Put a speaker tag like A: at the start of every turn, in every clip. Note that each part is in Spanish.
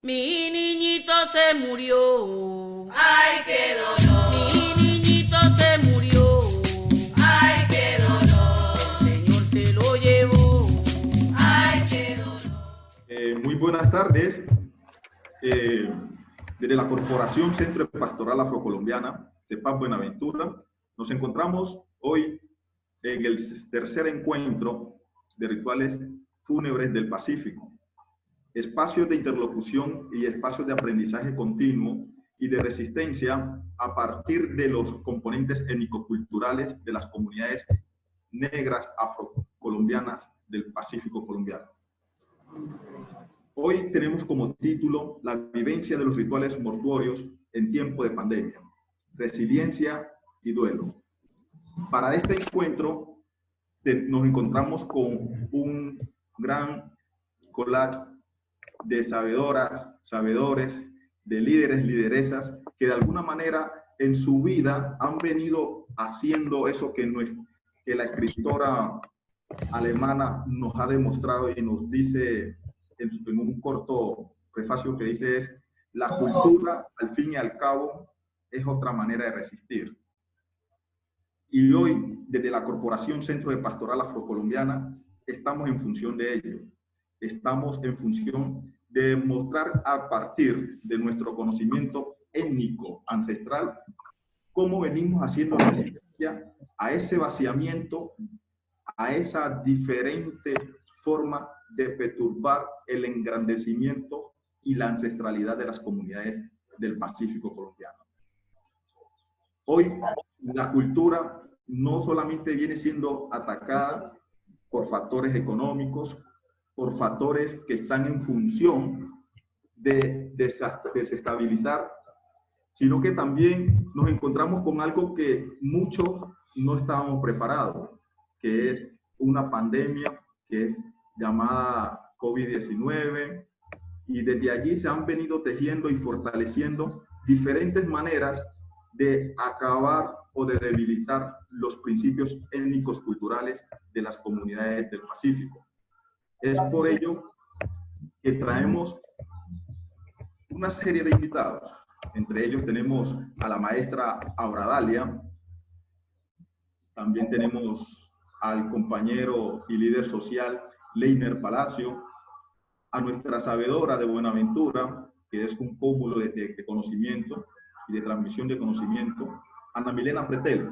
A: Mi niñito se murió.
B: Ay, qué dolor.
A: Mi niñito se murió.
B: Ay, qué dolor.
A: El Señor se lo llevó.
B: Ay, qué dolor.
C: Muy buenas tardes. Eh, Desde la Corporación Centro Pastoral Afrocolombiana, CEPAC Buenaventura, nos encontramos hoy en el tercer encuentro de rituales fúnebres del Pacífico, espacios de interlocución y espacios de aprendizaje continuo y de resistencia a partir de los componentes étnico-culturales de las comunidades negras afrocolombianas del Pacífico colombiano. Hoy tenemos como título la vivencia de los rituales mortuorios en tiempo de pandemia, resiliencia y duelo. Para este encuentro nos encontramos con un gran collage de sabedoras, sabedores, de líderes, lideresas, que de alguna manera en su vida han venido haciendo eso que la escritora alemana nos ha demostrado y nos dice en un corto prefacio que dice es: la cultura, al fin y al cabo, es otra manera de resistir. Y hoy, desde la Corporación Centro de Pastoral Afrocolombiana, estamos en función de ello. Estamos en función de mostrar a partir de nuestro conocimiento étnico ancestral cómo venimos haciendo resistencia a ese vaciamiento, a esa diferente forma de perturbar el engrandecimiento y la ancestralidad de las comunidades del Pacífico colombiano. Hoy la cultura no solamente viene siendo atacada por factores económicos, por factores que están en función de desestabilizar, sino que también nos encontramos con algo que muchos no estábamos preparados, que es una pandemia que es llamada COVID-19, y desde allí se han venido tejiendo y fortaleciendo diferentes maneras de acabar o de debilitar los principios étnicos culturales de las comunidades del Pacífico. Es por ello que traemos una serie de invitados. Entre ellos tenemos a la maestra Auradalia, también tenemos al compañero y líder social Leiner Palacio, a nuestra sabedora de Buenaventura, que es un cúmulo de conocimiento y de transmisión de conocimiento, Ana Milena Pretel,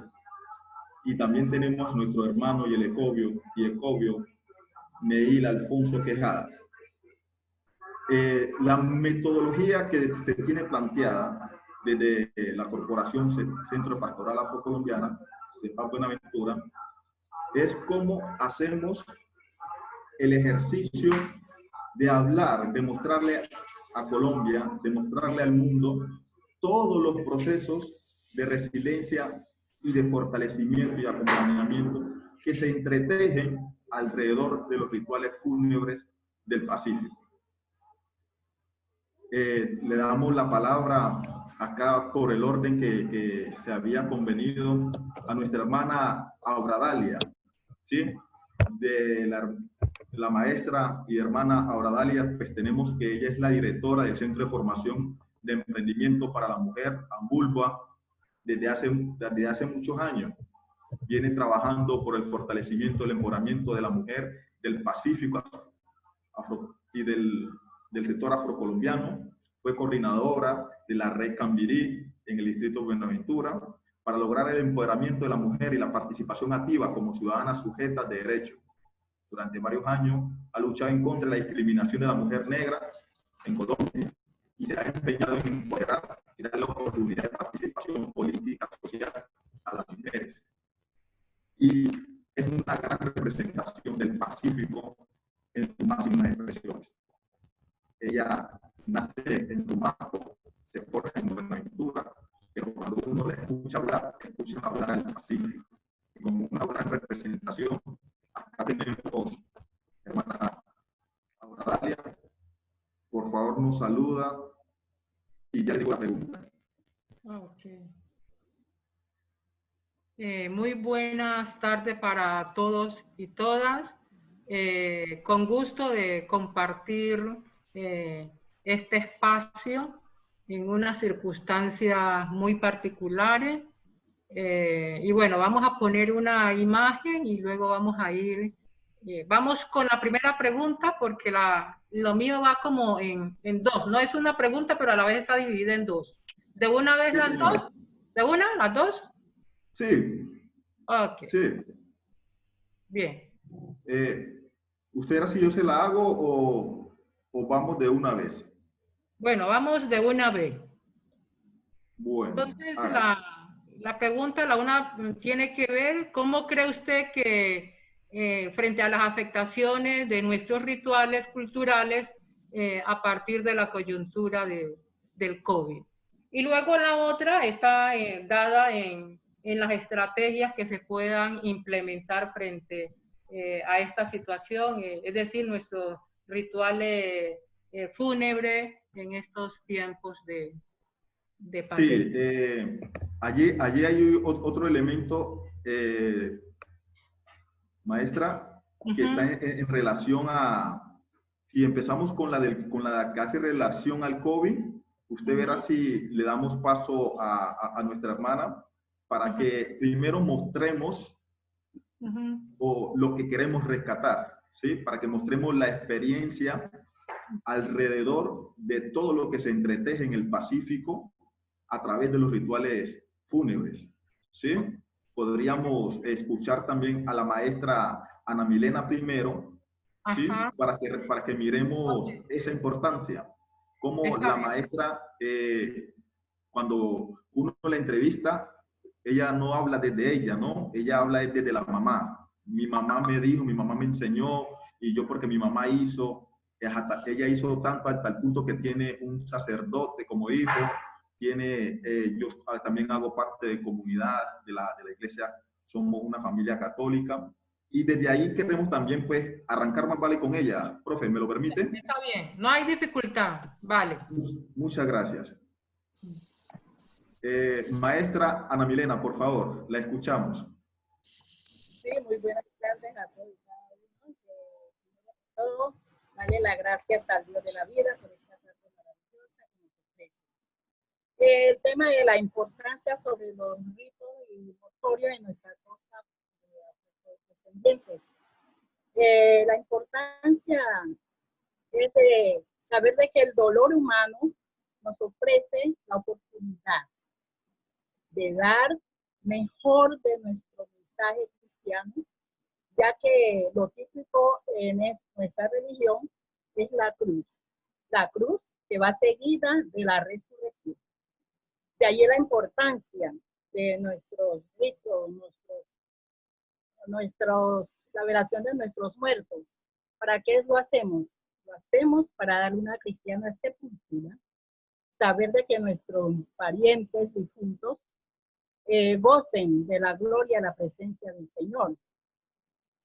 C: y también tenemos a nuestro hermano y ecobio Neil Alfonso Quejada. La metodología que se tiene planteada desde la Corporación Centro Pastoral Afrocolombiana, CEPAC Buenaventura, es cómo hacemos el ejercicio de hablar, de mostrarle a Colombia, de mostrarle al mundo todos los procesos de resiliencia y de fortalecimiento y acompañamiento que se entretejen alrededor de los rituales fúnebres del Pacífico. Le damos la palabra acá por el orden que se había convenido a nuestra hermana Auradalia, ¿sí? De la maestra y hermana Auradalia, pues tenemos que ella es la directora del Centro de Formación de Emprendimiento para la Mujer, AMBULBA, desde hace muchos años. Viene trabajando por el fortalecimiento, el empoderamiento de la mujer del Pacífico y del sector afrocolombiano. Fue coordinadora de la red Cambirí en el distrito de Buenaventura para lograr el empoderamiento de la mujer y la participación activa como ciudadana sujeta de derechos. Durante varios años ha luchado en contra de la discriminación de la mujer negra en Colombia y se ha empeñado en empoderar y darle oportunidad de participación política, social a las mujeres. Y es una gran representación del Pacífico en sus máximas expresiones. Ella nace en Tumaco, se forja en Buenaventura, pero cuando uno le escucha hablar al Pacífico. Y como una gran representación, acá tenemos hermana Auradalia, por favor nos saluda y ya le digo la pregunta.
D: Okay. Muy buenas tardes para todos y todas. Con gusto de compartir este espacio en unas circunstancias muy particulares. Y bueno, vamos a poner una imagen y luego vamos a ir, vamos con la primera pregunta porque lo mío va como en dos, no es una pregunta pero a la vez está dividida en dos. ¿De una vez
C: Sí,
D: las
C: señora.
D: dos? ¿De una? ¿Las dos?
C: Sí,
D: Ok,
C: sí.
D: bien.
C: ¿Usted era si yo se la hago o vamos de una vez?
D: Bueno, vamos de una vez.
C: Bueno,
D: Entonces,
C: hágale.
D: la pregunta, la una, tiene que ver, ¿cómo cree usted que frente a las afectaciones de nuestros rituales culturales a partir de la coyuntura del COVID? Y luego la otra está dada en las estrategias que se puedan implementar frente a esta situación, es decir, nuestros rituales fúnebres en estos tiempos de
C: Sí,
D: pandemia.
C: allí hay otro elemento, maestra, que está
D: Ujú,
C: en relación a, si empezamos con la que hace relación al COVID, usted verá
D: ujú,
C: si le damos paso a nuestra hermana para
D: ujú,
C: que primero mostremos
D: ujú,
C: lo que queremos rescatar, ¿sí? Para que mostremos la experiencia alrededor de todo lo que se entreteje en el Pacífico a través de los rituales fúnebres, ¿sí? Podríamos escuchar también a la maestra Ana Milena primero, ¿sí?
D: ajá,
C: Para que miremos
D: ok,
C: esa importancia, cómo
D: está
C: la
D: bien.
C: maestra, cuando uno la entrevista, ella no habla desde ella, ¿no? Ella habla desde la mamá. Mi mamá me dijo, mi mamá me enseñó, y yo porque mi mamá hizo, ella hizo tanto hasta el punto que tiene un sacerdote como hijo, tiene, yo también hago parte de comunidad de la iglesia, somos una familia católica, y desde ahí queremos también pues arrancar más vale con ella. Profe, ¿me lo permite?
D: Está bien, no hay dificultad, vale.
C: Muchas gracias. Maestra Ana Milena, por favor, la escuchamos.
E: Sí, muy buenas tardes a todos y cada uno. Primero que todo, darle las gracias al Dios de la vida por esta tarde maravillosa que nos ofrece. El tema de la importancia sobre los ritos y motorios en nuestra costa descendientes. La importancia es de saber de que el dolor humano nos ofrece la oportunidad de dar mejor de nuestro mensaje cristiano, ya que lo típico en nuestra religión es la cruz que va seguida de la resurrección. De allí la importancia de nuestros ritos, la velación de nuestros muertos. ¿Para qué lo hacemos? Lo hacemos para dar una cristiana sepultura, saber de que nuestros parientes difuntos gocen de la gloria y la presencia del Señor.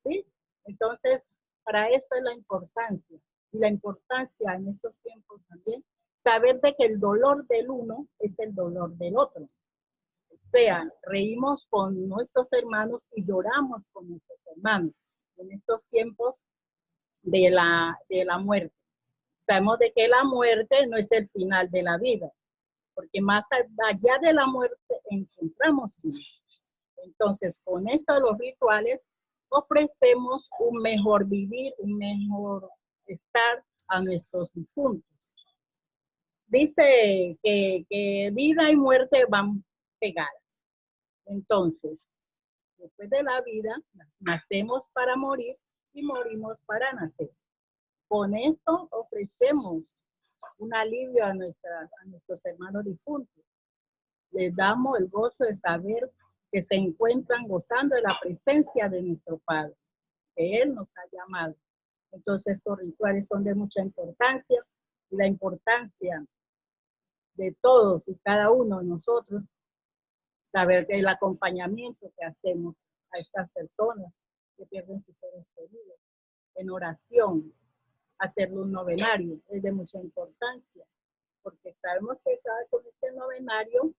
E: ¿Sí? Entonces, para esto es la importancia. Y la importancia en estos tiempos también, saber de que el dolor del uno es el dolor del otro. O sea, reímos con nuestros hermanos y lloramos con nuestros hermanos en estos tiempos de la muerte. Sabemos de que la muerte no es el final de la vida, porque más allá de la muerte encontramos vida. Entonces, con esto de los rituales, ofrecemos un mejor vivir, un mejor estar a nuestros difuntos. Dice que vida y muerte van pegadas. Entonces, después de la vida, nacemos para morir y morimos para nacer. Con esto ofrecemos un alivio a nuestros hermanos difuntos. Les damos el gozo de saber que se encuentran gozando de la presencia de nuestro Padre, que Él nos ha llamado. Entonces, estos rituales son de mucha importancia y la importancia de todos y cada uno de nosotros, saber que el acompañamiento que hacemos a estas personas que pierden sus seres queridos, en oración, hacerlo un novenario, es de mucha importancia, porque sabemos que con este novenario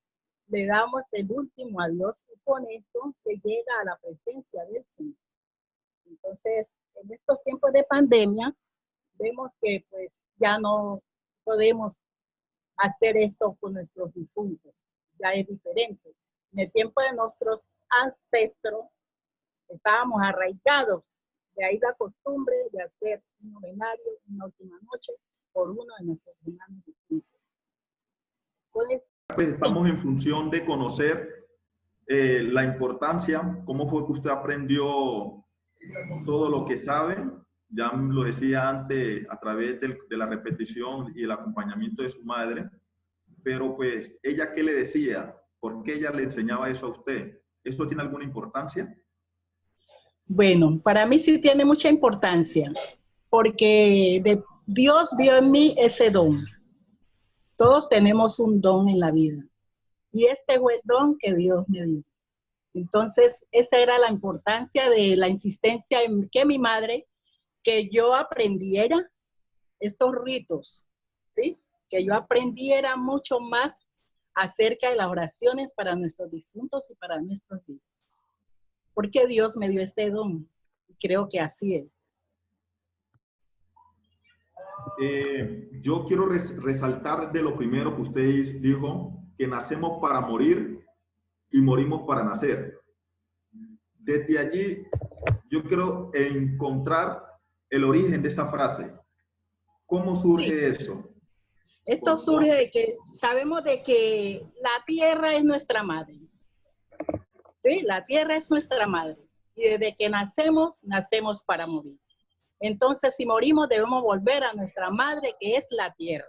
E: le damos el último adiós y con esto se llega a la presencia del Señor. Entonces, en estos tiempos de pandemia, vemos que pues ya no podemos hacer esto con nuestros difuntos. Ya es diferente. En el tiempo de nuestros ancestros estábamos arraigados. De ahí la costumbre de hacer un novenario, una última noche, por uno de nuestros hermanos difuntos. Entonces,
C: pues estamos en función de conocer la importancia, cómo fue que usted aprendió todo lo que sabe. Ya lo decía antes a través de la repetición y el acompañamiento de su madre, pero pues ella, ¿qué le decía? ¿Por qué ella le enseñaba eso a usted? ¿Esto tiene alguna importancia?
E: bueno, para mí sí tiene mucha importancia, porque Dios vio en mí ese don. Todos tenemos un don en la vida, y este fue el don que Dios me dio. Entonces, esa era la importancia de la insistencia en que mi madre, que yo aprendiera estos ritos, ¿sí? Que yo aprendiera mucho más acerca de las oraciones para nuestros difuntos y para nuestros vivos. Porque Dios me dio este don. Creo que así es.
C: Yo quiero resaltar de lo primero que usted dijo, que nacemos para morir y morimos para nacer. Desde allí, yo quiero encontrar el origen de esa frase. ¿Cómo surge eso?
E: Esto surge de que sabemos de que la tierra es nuestra madre. Sí, la tierra es nuestra madre. Y desde que nacemos, nacemos para morir. Entonces, si morimos, debemos volver a nuestra madre, que es la tierra.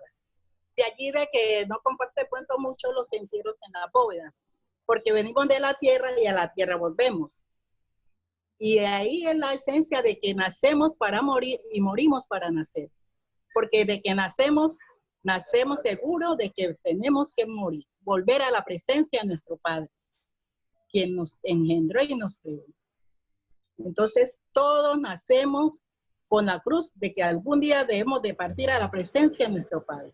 E: De allí de que no comparte cuento mucho los entierros en las bóvedas, porque venimos de la tierra y a la tierra volvemos. Y ahí es la esencia de que nacemos para morir y morimos para nacer. Porque de que nacemos seguros de que tenemos que morir, volver a la presencia de nuestro Padre, quien nos engendró y nos creó. Entonces, todos nacemos con la cruz de que algún día debemos de partir a la presencia de nuestro Padre.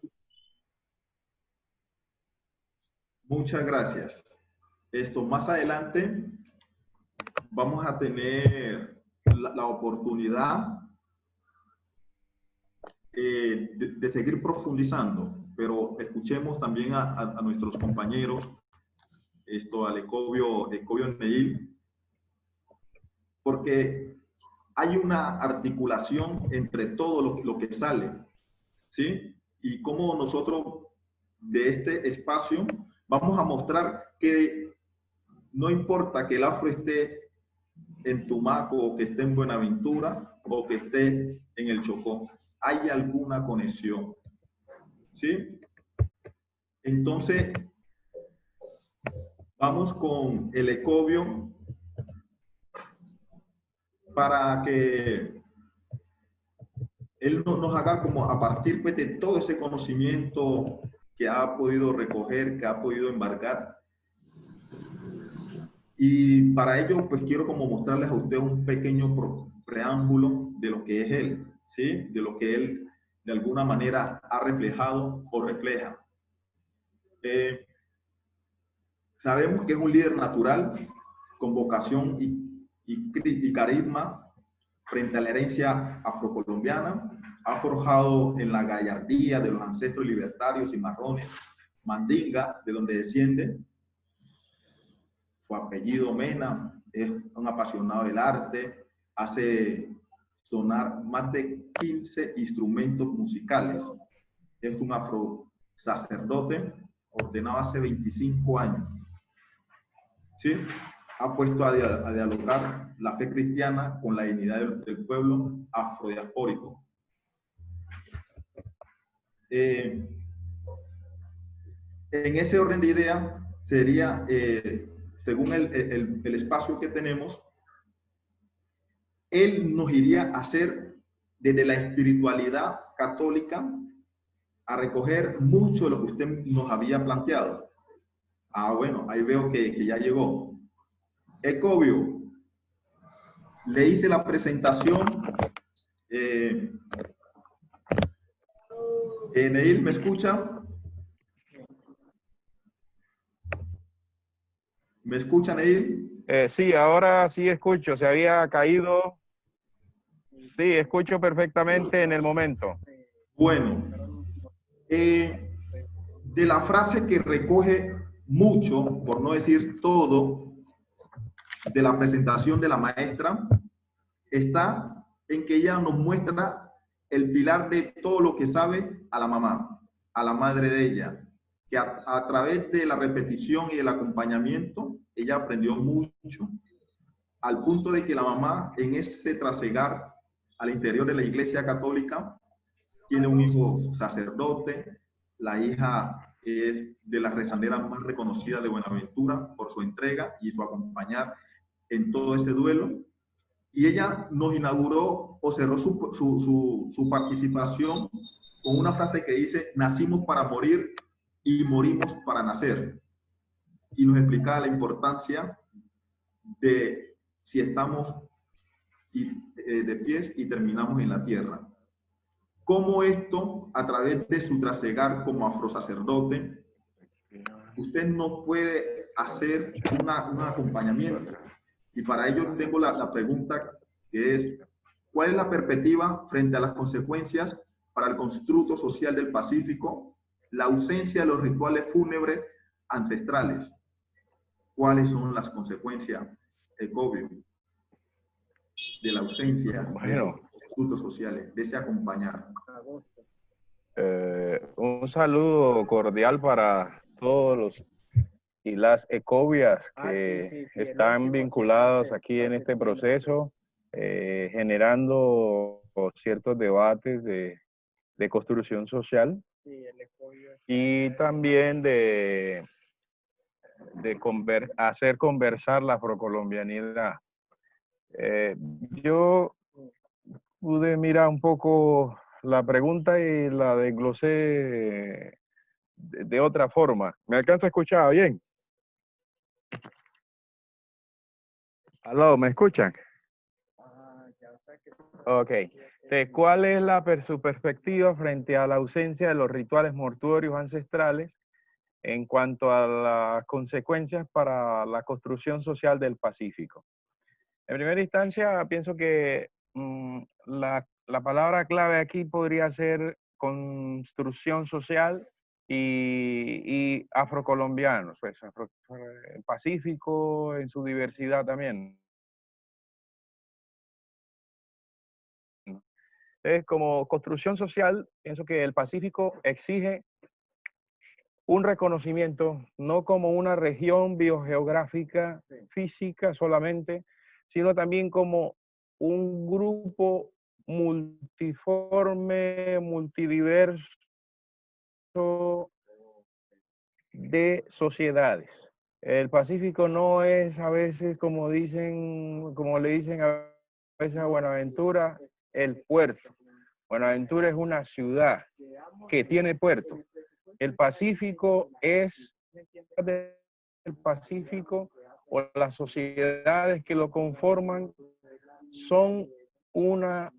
C: Muchas gracias. Más adelante vamos a tener la oportunidad de seguir profundizando, pero escuchemos también a nuestros compañeros, al Ecovio Neil, porque hay una articulación entre todo lo que sale, ¿sí? Y cómo nosotros de este espacio vamos a mostrar que no importa que el afro esté en Tumaco o que esté en Buenaventura o que esté en el Chocó, hay alguna conexión, ¿sí? Entonces, vamos con el Ecovio para que él nos haga como a partir pues, de todo ese conocimiento que ha podido recoger, que ha podido embarcar. Y para ello, pues quiero como mostrarles a usted un pequeño preámbulo de lo que es él, ¿sí? De lo que él de alguna manera ha reflejado o refleja. Sabemos que es un líder natural con vocación y carisma frente a la herencia afrocolombiana. Ha forjado en la gallardía de los ancestros libertarios y marrones, Mandinga, de donde desciende. Su apellido Mena, es un apasionado del arte, hace sonar más de 15 instrumentos musicales. Es un afrosacerdote ordenado hace 25 años. ¿Sí? Ha puesto a dialogar la fe cristiana con la dignidad del pueblo afrodiaspórico. En ese orden de idea sería, según el espacio que tenemos, él nos iría a hacer desde la espiritualidad católica a recoger mucho de lo que usted nos había planteado. Ah, bueno, ahí veo que ya llegó. Ecovio, le hice la presentación. Neil, ¿me escucha? ¿Me escucha, Neil?
F: Sí, ahora sí escucho. Se había caído. Sí, escucho perfectamente en el momento.
C: Bueno, De la frase que recoge mucho, por no decir todo, de la presentación de la maestra, está en que ella nos muestra el pilar de todo lo que sabe a la mamá, a la madre de ella, que a través de la repetición y del acompañamiento, ella aprendió mucho, al punto de que la mamá, en ese trasegar al interior de la Iglesia Católica, tiene un hijo sacerdote, la hija es de las rezaneras más reconocidas de Buenaventura por su entrega y su acompañar en todo ese duelo. Y ella nos inauguró o cerró su participación con una frase que dice: nacimos para morir y morimos para nacer. Y nos explicaba la importancia de si estamos de pies y terminamos en la tierra. Cómo esto, a través de su trasegar como afrosacerdote, usted no puede hacer un acompañamiento. Y para ello tengo la pregunta que es: ¿cuál es la perspectiva frente a las consecuencias para el constructo social del Pacífico, la ausencia de los rituales fúnebres ancestrales? ¿Cuáles son las consecuencias, Ecovio, de la ausencia de esos constructos sociales, de ese acompañar?
F: Un saludo cordial para todos los y las ecovias que están vinculados aquí en este proceso, generando ciertos debates de construcción social y también de hacer conversar la afrocolombianidad. Yo pude mirar un poco la pregunta y la desglosé de otra forma. ¿Me alcanza a escuchar bien? ¿Aló? ¿Me escuchan? Ok. ¿Cuál es su perspectiva frente a la ausencia de los rituales mortuorios ancestrales en cuanto a las consecuencias para la construcción social del Pacífico? En primera instancia, pienso que la palabra clave aquí podría ser construcción social y afrocolombianos, pues el Pacífico en su diversidad también. Como construcción social, pienso que el Pacífico exige un reconocimiento, no como una región biogeográfica, física solamente, sino también como un grupo multiforme, multidiverso de sociedades. El Pacífico no es a veces, como le dicen a veces a Buenaventura, el puerto. Buenaventura es una ciudad que tiene puerto. El Pacífico es el Pacífico, o las sociedades que lo conforman son una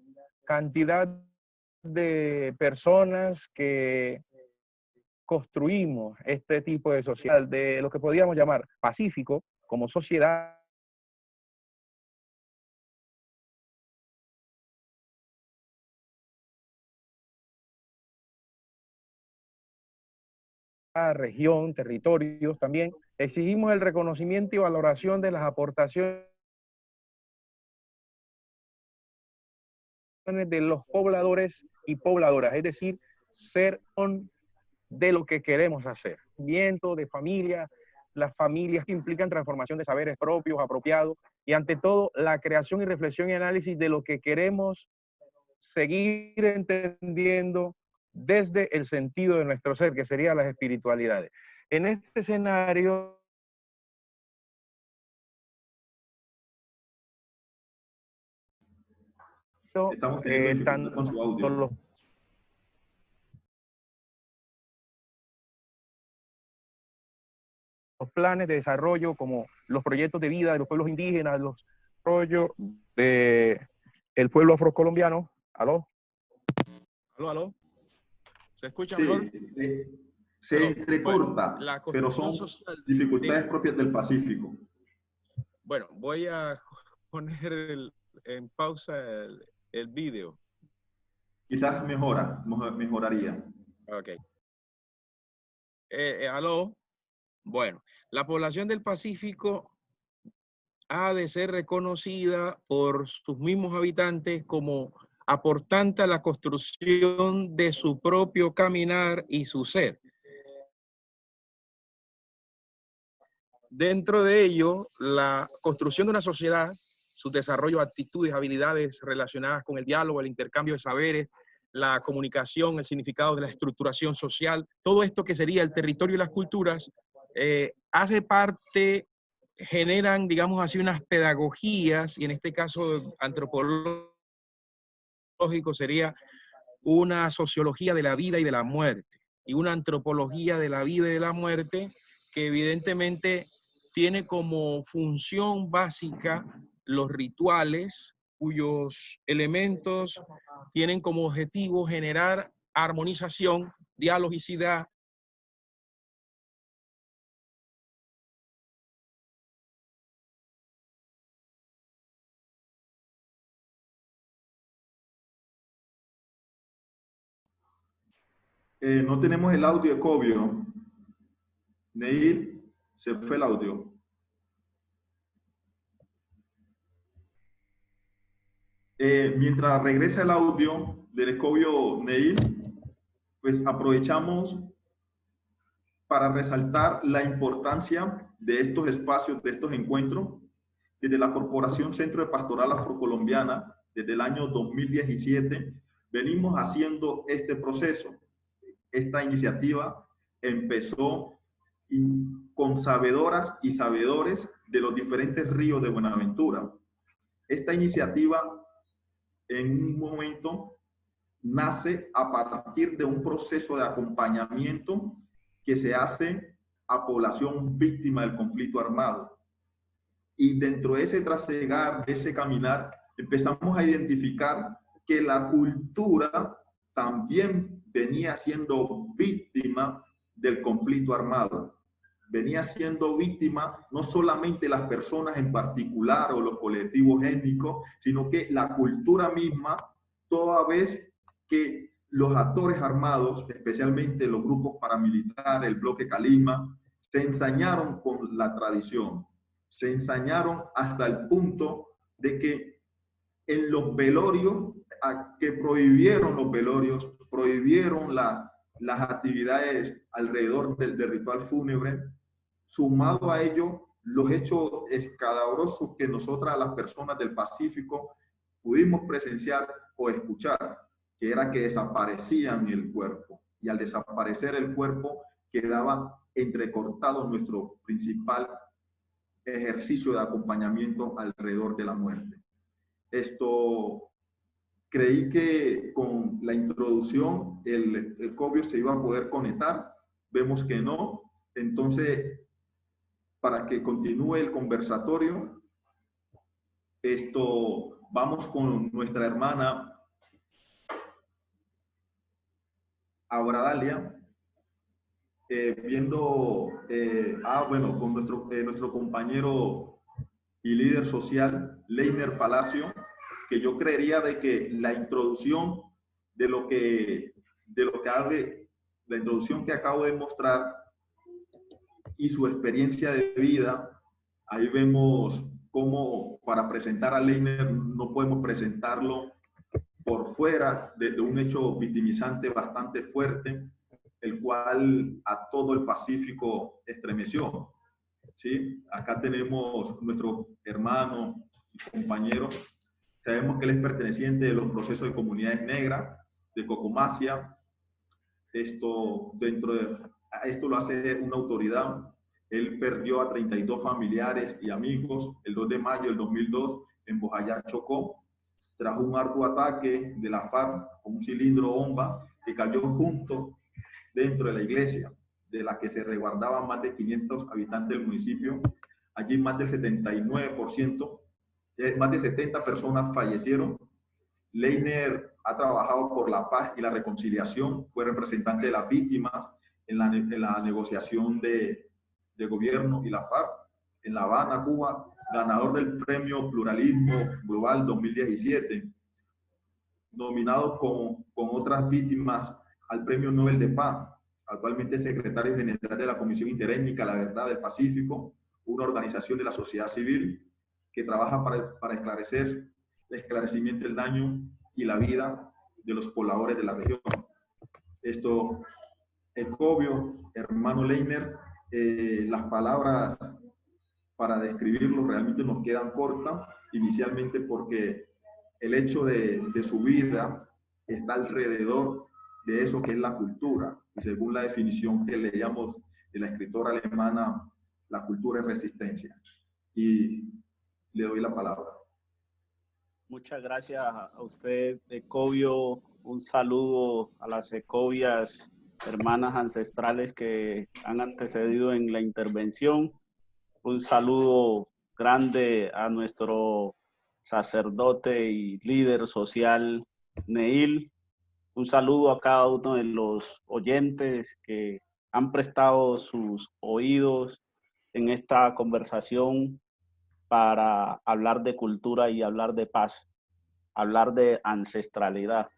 F: cantidad de personas que construimos este tipo de sociedad, de lo que podríamos llamar pacífico como sociedad región, territorios también. Exigimos el reconocimiento y valoración de las aportaciones de los pobladores y pobladoras, es decir, ser de lo que queremos hacer. De familia, las familias que implican transformación de saberes propios, apropiados, y ante todo la creación y reflexión y análisis de lo que queremos seguir entendiendo desde el sentido de nuestro ser, que serían las espiritualidades. En este escenario,
C: Estamos teniendo dificultad con su audio.
F: Los planes de desarrollo, como los proyectos de vida de los pueblos indígenas, los desarrollos del pueblo afrocolombiano. ¿Aló? ¿Aló, aló? ¿Se escucha mejor?
C: Se entrecorta, pero son dificultades propias del Pacífico.
F: Bueno, voy a poner en pausa el vídeo.
C: Quizás mejoraría.
F: Ok. ¿Aló? Bueno, la población del Pacífico ha de ser reconocida por sus mismos habitantes como aportante a la construcción de su propio caminar y su ser. Dentro de ello, la construcción de una sociedad, su desarrollo, actitudes, habilidades relacionadas con el diálogo, el intercambio de saberes, la comunicación, el significado de la estructuración social, todo esto que sería el territorio y las culturas, hace parte, generan, digamos así, unas pedagogías, y en este caso antropológico sería una sociología de la vida y de la muerte, y una antropología de la vida y de la muerte que evidentemente tiene como función básica los rituales, cuyos elementos tienen como objetivo generar armonización, dialogicidad,
C: No tenemos el audio de Cobio. Neil, se fue el audio. Mientras regresa el audio del Cobio Neil, pues aprovechamos para resaltar la importancia de estos espacios, de estos encuentros. Desde la Corporación Centro de Pastoral Afrocolombiana, desde el año 2017, venimos haciendo este proceso. Esta iniciativa empezó con sabedoras y sabedores de los diferentes ríos de Buenaventura. Esta iniciativa, en un momento, nace a partir de un proceso de acompañamiento que se hace a población víctima del conflicto armado. Y dentro de ese trasegar, de ese caminar, empezamos a identificar que la cultura también venía siendo víctima del conflicto armado. Venía siendo víctima no solamente las personas en particular o los colectivos étnicos, sino que la cultura misma, toda vez que los actores armados, especialmente los grupos paramilitares, el bloque Calima, se ensañaron con la tradición. Se ensañaron hasta el punto de que en los velorios, que prohibieron los velorios, prohibieron las actividades alrededor del ritual fúnebre, sumado a ello los hechos escabrosos que nosotras, las personas del Pacífico, pudimos presenciar o escuchar, que era que desaparecían el cuerpo, y al desaparecer el cuerpo quedaba entrecortado nuestro principal ejercicio de acompañamiento alrededor de la muerte. Esto, creí que con la introducción el Cobio se iba a poder conectar, vemos que no. Entonces, para que continúe el conversatorio, vamos con nuestra hermana Abradalia, con nuestro compañero y líder social, Leiner Palacio, que yo creería de que la introducción la introducción que acabo de mostrar y su experiencia de vida, ahí vemos cómo para presentar a Leiner no podemos presentarlo por fuera de un hecho victimizante bastante fuerte, el cual a todo el Pacífico estremeció. ¿Sí? Acá tenemos nuestro hermano y compañero. Sabemos que él es perteneciente de los procesos de comunidades negras, de Cocomacia. Esto lo hace una autoridad. Él perdió a 32 familiares y amigos el 2 de mayo del 2002 en Bojayá, Chocó, tras un arduo ataque de la FARC con un cilindro bomba que cayó junto dentro de la iglesia, de la que se resguardaban más de 500 habitantes del municipio. Allí más del 79%, más de 70 personas fallecieron. Leiner ha trabajado por la paz y la reconciliación, fue representante de las víctimas en la negociación de gobierno y la FARC en La Habana, Cuba, ganador del Premio Pluralismo Global 2017, nominado con otras víctimas al Premio Nobel de Paz, actualmente es secretario general de la Comisión Interétnica La Verdad del Pacífico, una organización de la sociedad civil que trabaja para esclarecer el esclarecimiento del daño y la vida de los pobladores de la región. Esto, Ecovio, hermano Leiner, las palabras para describirlo realmente nos quedan cortas, inicialmente porque el hecho de su vida está alrededor de eso que es la cultura, y según la definición que leíamos de la escritora alemana, la cultura es resistencia. Y le doy la palabra.
G: Muchas gracias a usted, Ecovio. Un saludo a las Ecovias, hermanas ancestrales que han antecedido en la intervención. Un saludo grande a nuestro sacerdote y líder social, Neil. Un saludo a cada uno de los oyentes que han prestado sus oídos en esta conversación para hablar de cultura y hablar de paz, hablar de ancestralidad.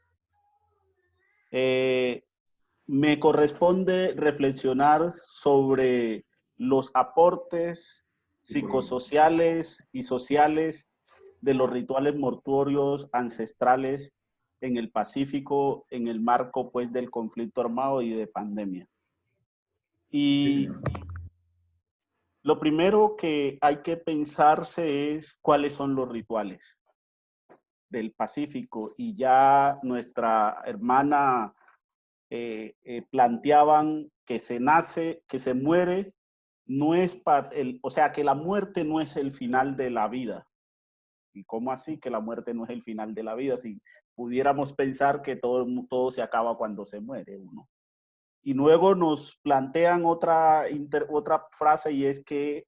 G: Me corresponde reflexionar sobre los aportes psicosociales y sociales de los rituales mortuorios ancestrales en el Pacífico en el marco pues del conflicto armado y de pandemia. Y lo primero que hay que pensarse es cuáles son los rituales del Pacífico, y ya nuestra hermana planteaban que se nace, que se muere, no es o sea, que la muerte no es el final de la vida. ¿Y cómo así que la muerte no es el final de la vida? Si pudiéramos pensar que todo se acaba cuando se muere uno. Y luego nos plantean otra frase, y es que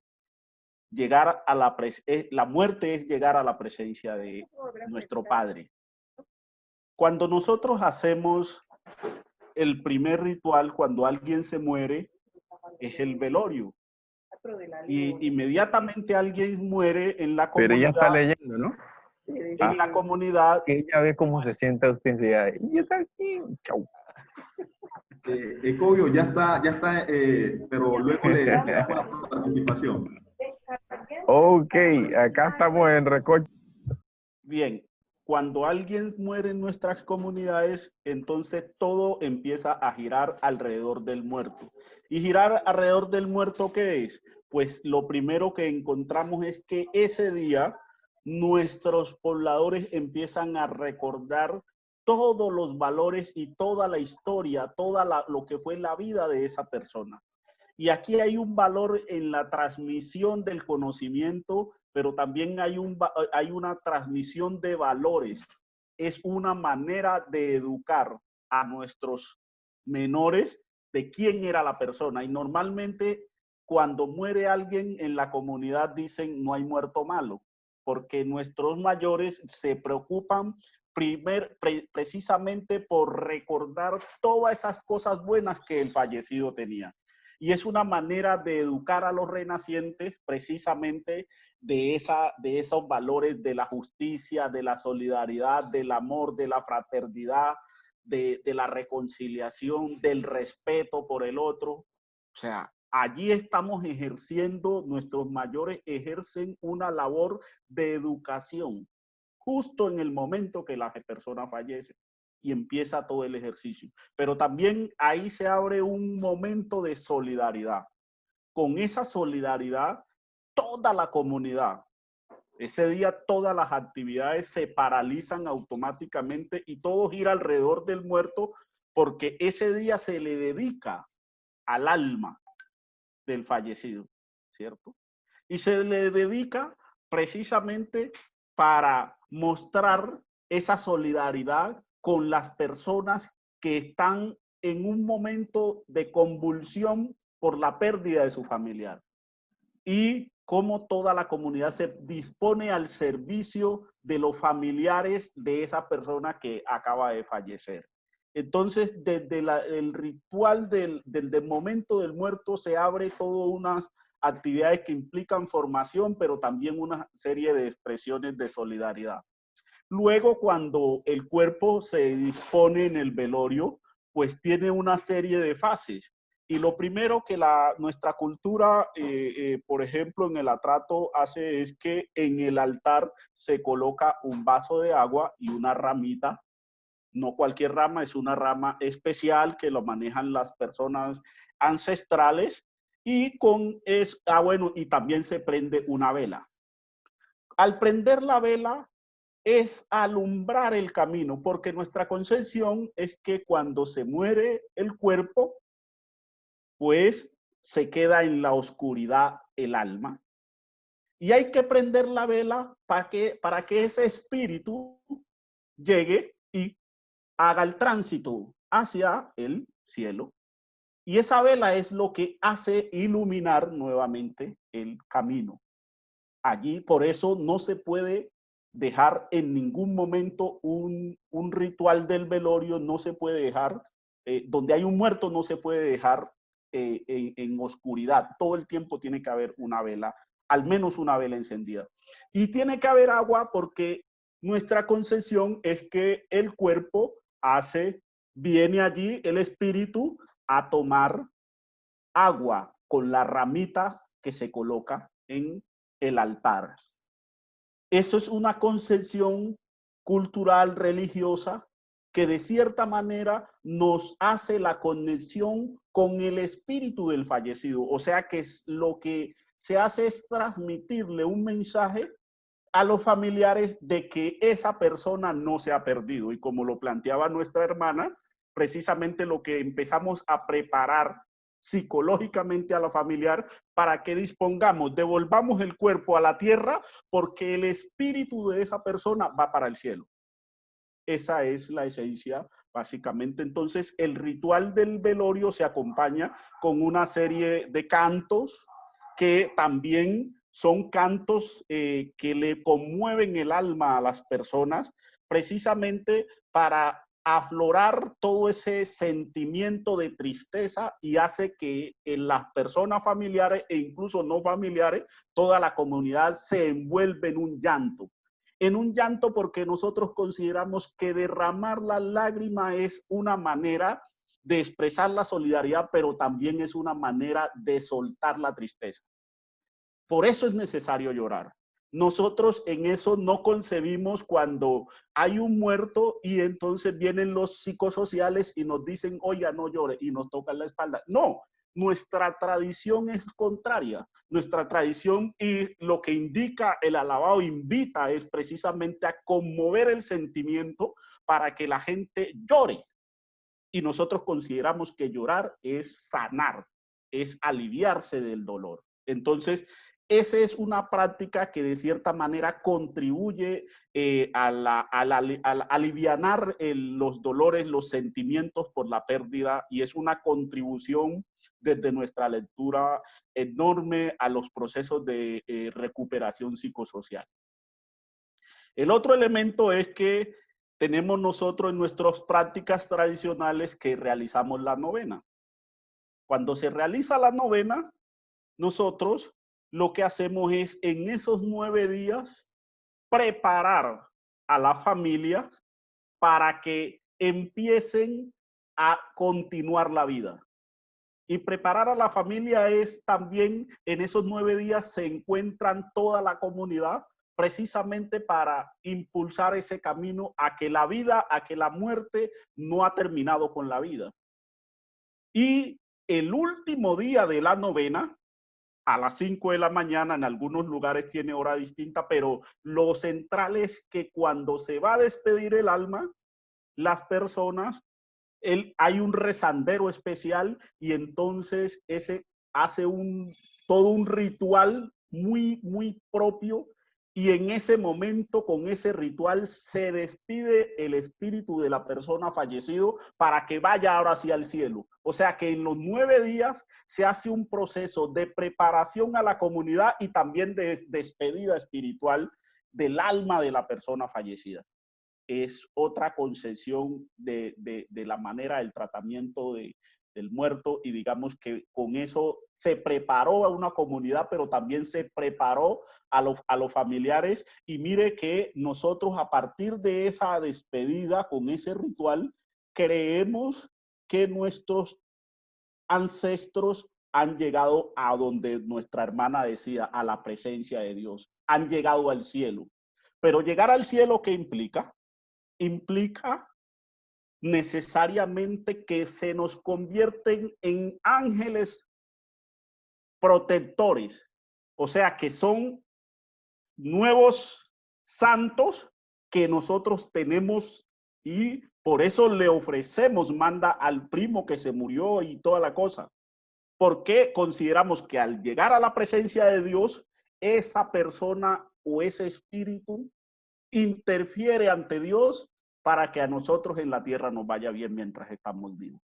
G: llegar a la muerte es llegar a la presencia de nuestro Padre. Cuando nosotros hacemos el primer ritual, cuando alguien se muere, es el velorio. Y inmediatamente alguien muere en la comunidad.
F: Pero ella está leyendo, ¿no?
G: En la comunidad.
F: Ella ve cómo se siente usted enseguida. Y está aquí. Chau.
C: Ecovio ya está, pero luego le damos la participación.
F: Ok, acá estamos en recoche.
G: Bien, cuando alguien muere en nuestras comunidades, entonces todo empieza a girar alrededor del muerto. ¿Y girar alrededor del muerto qué es? Pues lo primero que encontramos es que ese día nuestros pobladores empiezan a recordar todos los valores y toda la historia, lo que fue la vida de esa persona. Y aquí hay un valor en la transmisión del conocimiento, pero también hay una transmisión de valores. Es una manera de educar a nuestros menores de quién era la persona. Y normalmente cuando muere alguien en la comunidad dicen no hay muerto malo, porque nuestros mayores se preocupan precisamente por recordar todas esas cosas buenas que el fallecido tenía. Y es una manera de educar a los renacientes precisamente de esos valores de la justicia, de la solidaridad, del amor, de la fraternidad, de la reconciliación, del respeto por el otro. O sea, allí estamos ejerciendo, nuestros mayores ejercen una labor de educación justo en el momento que la persona fallece. Y empieza todo el ejercicio. Pero también ahí se abre un momento de solidaridad. Con esa solidaridad, toda la comunidad, ese día todas las actividades se paralizan automáticamente y todo gira alrededor del muerto, porque ese día se le dedica al alma del fallecido, ¿cierto? Y se le dedica precisamente para mostrar esa solidaridad con las personas que están en un momento de convulsión por la pérdida de su familiar. Y cómo toda la comunidad se dispone al servicio de los familiares de esa persona que acaba de fallecer. Entonces, desde el ritual del momento del muerto se abre todas unas actividades que implican formación, pero también una serie de expresiones de solidaridad. Luego, cuando el cuerpo se dispone en el velorio, pues tiene una serie de fases. Y lo primero que nuestra cultura, por ejemplo, en el atrato hace es que en el altar se coloca un vaso de agua y una ramita. No cualquier rama, es una rama especial que lo manejan las personas ancestrales. Y bueno, y también se prende una vela. Al prender la vela es alumbrar el camino, porque nuestra concepción es que cuando se muere el cuerpo, pues se queda en la oscuridad el alma. Y hay que prender la vela para que ese espíritu llegue y haga el tránsito hacia el cielo. Y esa vela es lo que hace iluminar nuevamente el camino. Allí, por eso no se puede dejar en ningún momento un ritual del velorio, no se puede dejar, donde hay un muerto no se puede dejar en oscuridad. Todo el tiempo tiene que haber una vela, al menos una vela encendida. Y tiene que haber agua porque nuestra concepción es que el cuerpo viene allí el espíritu a tomar agua con las ramitas que se coloca en el altar. Eso es una concepción cultural, religiosa, que de cierta manera nos hace la conexión con el espíritu del fallecido. O sea que lo que se hace es transmitirle un mensaje a los familiares de que esa persona no se ha perdido. Y como lo planteaba nuestra hermana, precisamente lo que empezamos a preparar psicológicamente a la familiar para que devolvamos el cuerpo a la tierra, porque el espíritu de esa persona va para el cielo. Esa es la esencia, básicamente. Entonces, el ritual del velorio se acompaña con una serie de cantos que también son cantos que le conmueven el alma a las personas, precisamente para aflorar todo ese sentimiento de tristeza, y hace que en las personas familiares e incluso no familiares, toda la comunidad se envuelve en un llanto. En un llanto porque nosotros consideramos que derramar la lágrima es una manera de expresar la solidaridad, pero también es una manera de soltar la tristeza. Por eso es necesario llorar. Nosotros en eso no concebimos cuando hay un muerto y entonces vienen los psicosociales y nos dicen, oye, no llore, y nos tocan la espalda. No, nuestra tradición es contraria. Nuestra tradición, y lo que indica el alabado, invita es precisamente a conmover el sentimiento para que la gente llore. Y nosotros consideramos que llorar es sanar, es aliviarse del dolor. Entonces, esa es una práctica que de cierta manera contribuye a alivianar los dolores, los sentimientos por la pérdida, y es una contribución desde nuestra lectura enorme a los procesos de recuperación psicosocial. El otro elemento es que tenemos nosotros en nuestras prácticas tradicionales que realizamos la novena. Cuando se realiza la novena, nosotros lo que hacemos es en esos 9 días preparar a las familias para que empiecen a continuar la vida. Y preparar a la familia es también, en esos 9 días se encuentran toda la comunidad precisamente para impulsar ese camino a que la vida, a que la muerte no ha terminado con la vida. Y el último día de la novena, a las 5 de la mañana, en algunos lugares tiene hora distinta, pero lo central es que cuando se va a despedir el alma, las personas, hay un rezandero especial, y entonces ese hace todo un ritual muy, muy propio, y en ese momento, con ese ritual, se despide el espíritu de la persona fallecido para que vaya ahora hacia el cielo. O sea que en los 9 días se hace un proceso de preparación a la comunidad y también de despedida espiritual del alma de la persona fallecida. Es otra concepción de la manera del tratamiento del muerto, y digamos que con eso se preparó a una comunidad, pero también se preparó a los familiares. Y mire que nosotros, a partir de esa despedida, con ese ritual, creemos que nuestros ancestros han llegado a donde nuestra hermana decía, a la presencia de Dios, han llegado al cielo. Pero llegar al cielo, ¿qué implica? Implica necesariamente que se nos convierten en ángeles protectores, o sea, que son nuevos santos que nosotros tenemos y por eso le ofrecemos manda al primo que se murió y toda la cosa. Porque consideramos que al llegar a la presencia de Dios, esa persona o ese espíritu interfiere ante Dios para que a nosotros en la tierra nos vaya bien mientras estamos vivos.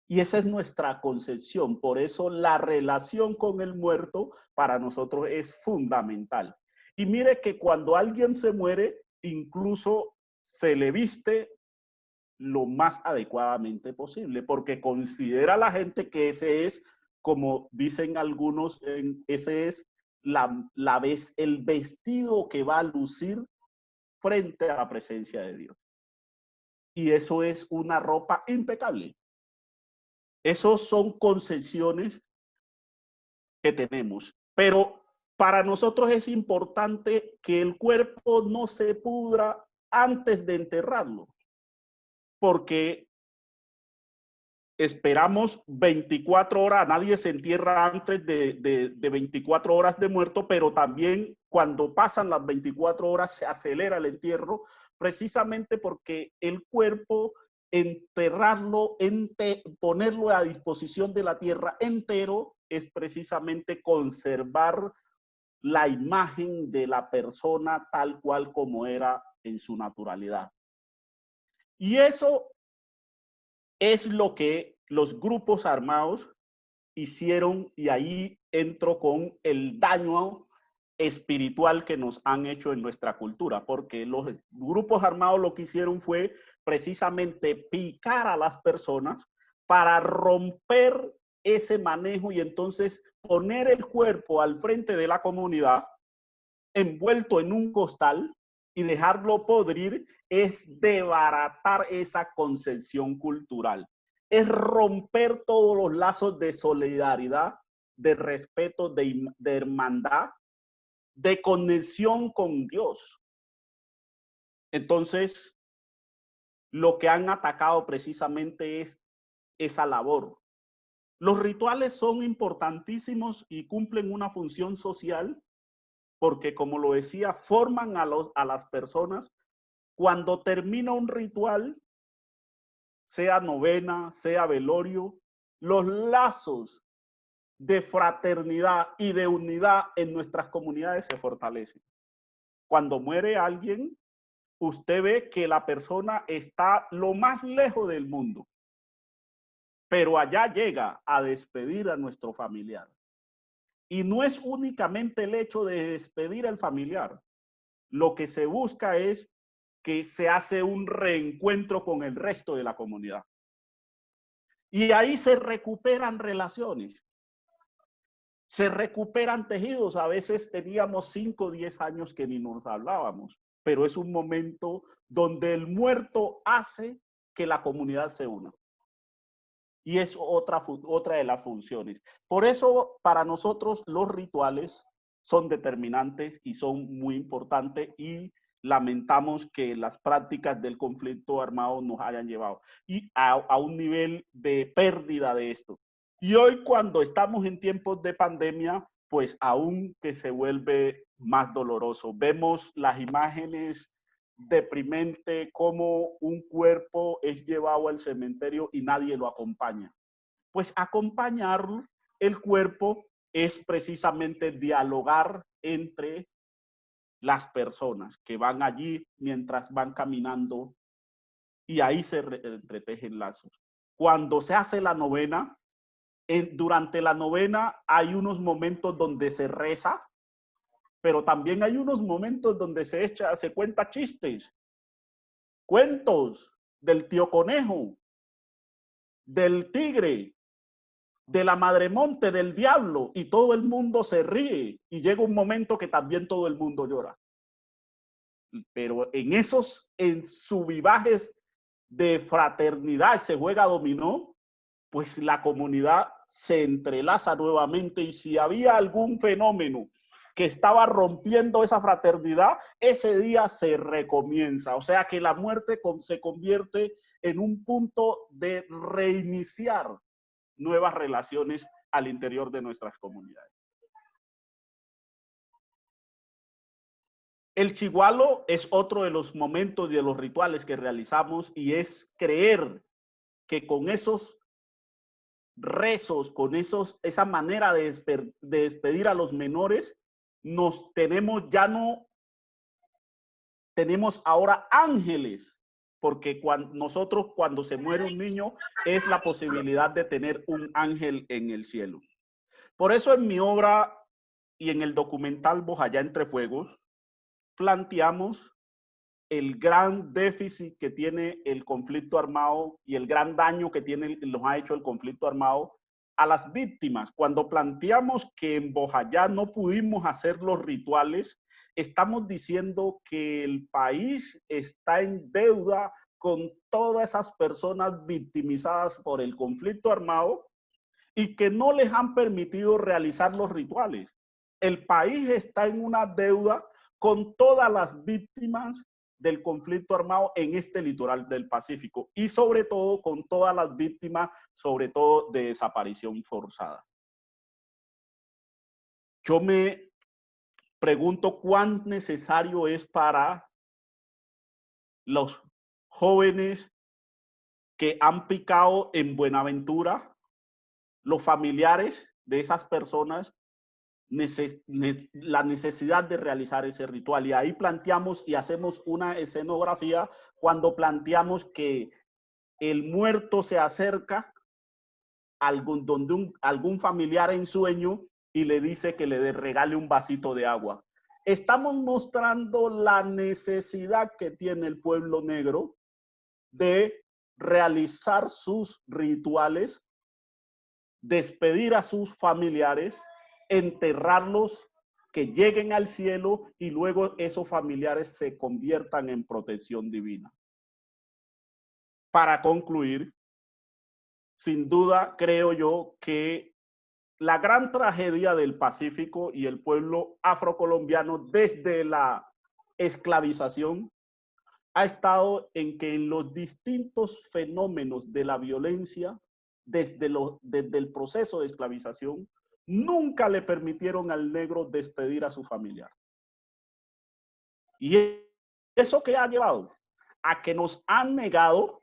G: Y esa es nuestra concepción. Por eso la relación con el muerto para nosotros es fundamental. Y mire que cuando alguien se muere, incluso se le viste lo más adecuadamente posible, porque considera la gente que ese es, como dicen algunos, ese es el vestido que va a lucir frente a la presencia de Dios. Y eso es una ropa impecable. Esos son concesiones que tenemos. Pero para nosotros es importante que el cuerpo no se pudra antes de enterrarlo. Porque esperamos 24 horas, nadie se entierra antes de 24 horas de muerto, pero también cuando pasan las 24 horas se acelera el entierro, precisamente porque el cuerpo, enterrarlo, ponerlo a disposición de la tierra entero, es precisamente conservar la imagen de la persona tal cual como era en su naturalidad. Y eso es lo que los grupos armados hicieron, y ahí entro con el daño espiritual que nos han hecho en nuestra cultura, porque los grupos armados lo que hicieron fue precisamente picar a las personas para romper ese manejo y entonces poner el cuerpo al frente de la comunidad envuelto en un costal y dejarlo podrir. Es desbaratar esa concepción cultural, es romper todos los lazos de solidaridad, de respeto, de hermandad, de conexión con Dios. Entonces, lo que han atacado precisamente es esa labor. Los rituales son importantísimos y cumplen una función social porque, como lo decía, forman a las personas. Cuando termina un ritual, sea novena, sea velorio, los lazos de fraternidad y de unidad en nuestras comunidades se fortalecen. Cuando muere alguien, usted ve que la persona está lo más lejos del mundo, pero allá llega a despedir a nuestro familiar. Y no es únicamente el hecho de despedir al familiar. Lo que se busca es que se hace un reencuentro con el resto de la comunidad. Y ahí se recuperan relaciones. Se recuperan tejidos. A veces teníamos 5 o 10 años que ni nos hablábamos, pero es un momento donde el muerto hace que la comunidad se una. Y es otra de las funciones. Por eso, para nosotros, los rituales son determinantes y son muy importantes, y lamentamos que las prácticas del conflicto armado nos hayan llevado y a un nivel de pérdida de esto. Y hoy, cuando estamos en tiempos de pandemia, pues aún que se vuelve más doloroso. Vemos las imágenes deprimente, como un cuerpo es llevado al cementerio y nadie lo acompaña. Pues acompañar el cuerpo es precisamente dialogar entre las personas que van allí mientras van caminando, y ahí se entretejen lazos. Cuando se hace la novena, durante la novena hay unos momentos donde se reza, pero también hay unos momentos donde se cuenta chistes, cuentos del tío conejo, del tigre, de la madre monte, del diablo, y todo el mundo se ríe, y llega un momento que también todo el mundo llora. Pero en esos subibajes de fraternidad se juega dominó, pues la comunidad se entrelaza nuevamente, y si había algún fenómeno que estaba rompiendo esa fraternidad, ese día se recomienza. O sea que la muerte se convierte en un punto de reiniciar nuevas relaciones al interior de nuestras comunidades. El chigualo es otro de los momentos y de los rituales que realizamos, y es creer que con esos rezos, con esa manera de despedir a los menores, tenemos ahora ángeles, porque nosotros cuando se muere un niño es la posibilidad de tener un ángel en el cielo. Por eso en mi obra y en el documental Bojayá entre Fuegos planteamos el gran déficit que tiene el conflicto armado y el gran daño que nos ha hecho el conflicto armado a las víctimas. Cuando planteamos que en Bojayá no pudimos hacer los rituales, estamos diciendo que el país está en deuda con todas esas personas victimizadas por el conflicto armado y que no les han permitido realizar los rituales. El país está en una deuda con todas las víctimas del conflicto armado en este litoral del Pacífico, y sobre todo con todas las víctimas, sobre todo de desaparición forzada. Yo me pregunto cuán necesario es para los jóvenes que han picado en Buenaventura, los familiares de esas personas, la necesidad de realizar ese ritual. Y ahí planteamos y hacemos una escenografía cuando planteamos que el muerto se acerca a algún familiar en sueño y le dice que le regale un vasito de agua. Estamos mostrando la necesidad que tiene el pueblo negro de realizar sus rituales, despedir a sus familiares, enterrarlos, que lleguen al cielo y luego esos familiares se conviertan en protección divina. Para concluir, sin duda creo yo que la gran tragedia del Pacífico y el pueblo afrocolombiano desde la esclavización ha estado en que en los distintos fenómenos de la violencia, desde el proceso de esclavización, nunca le permitieron al negro despedir a su familiar. Y eso que ha llevado a que nos han negado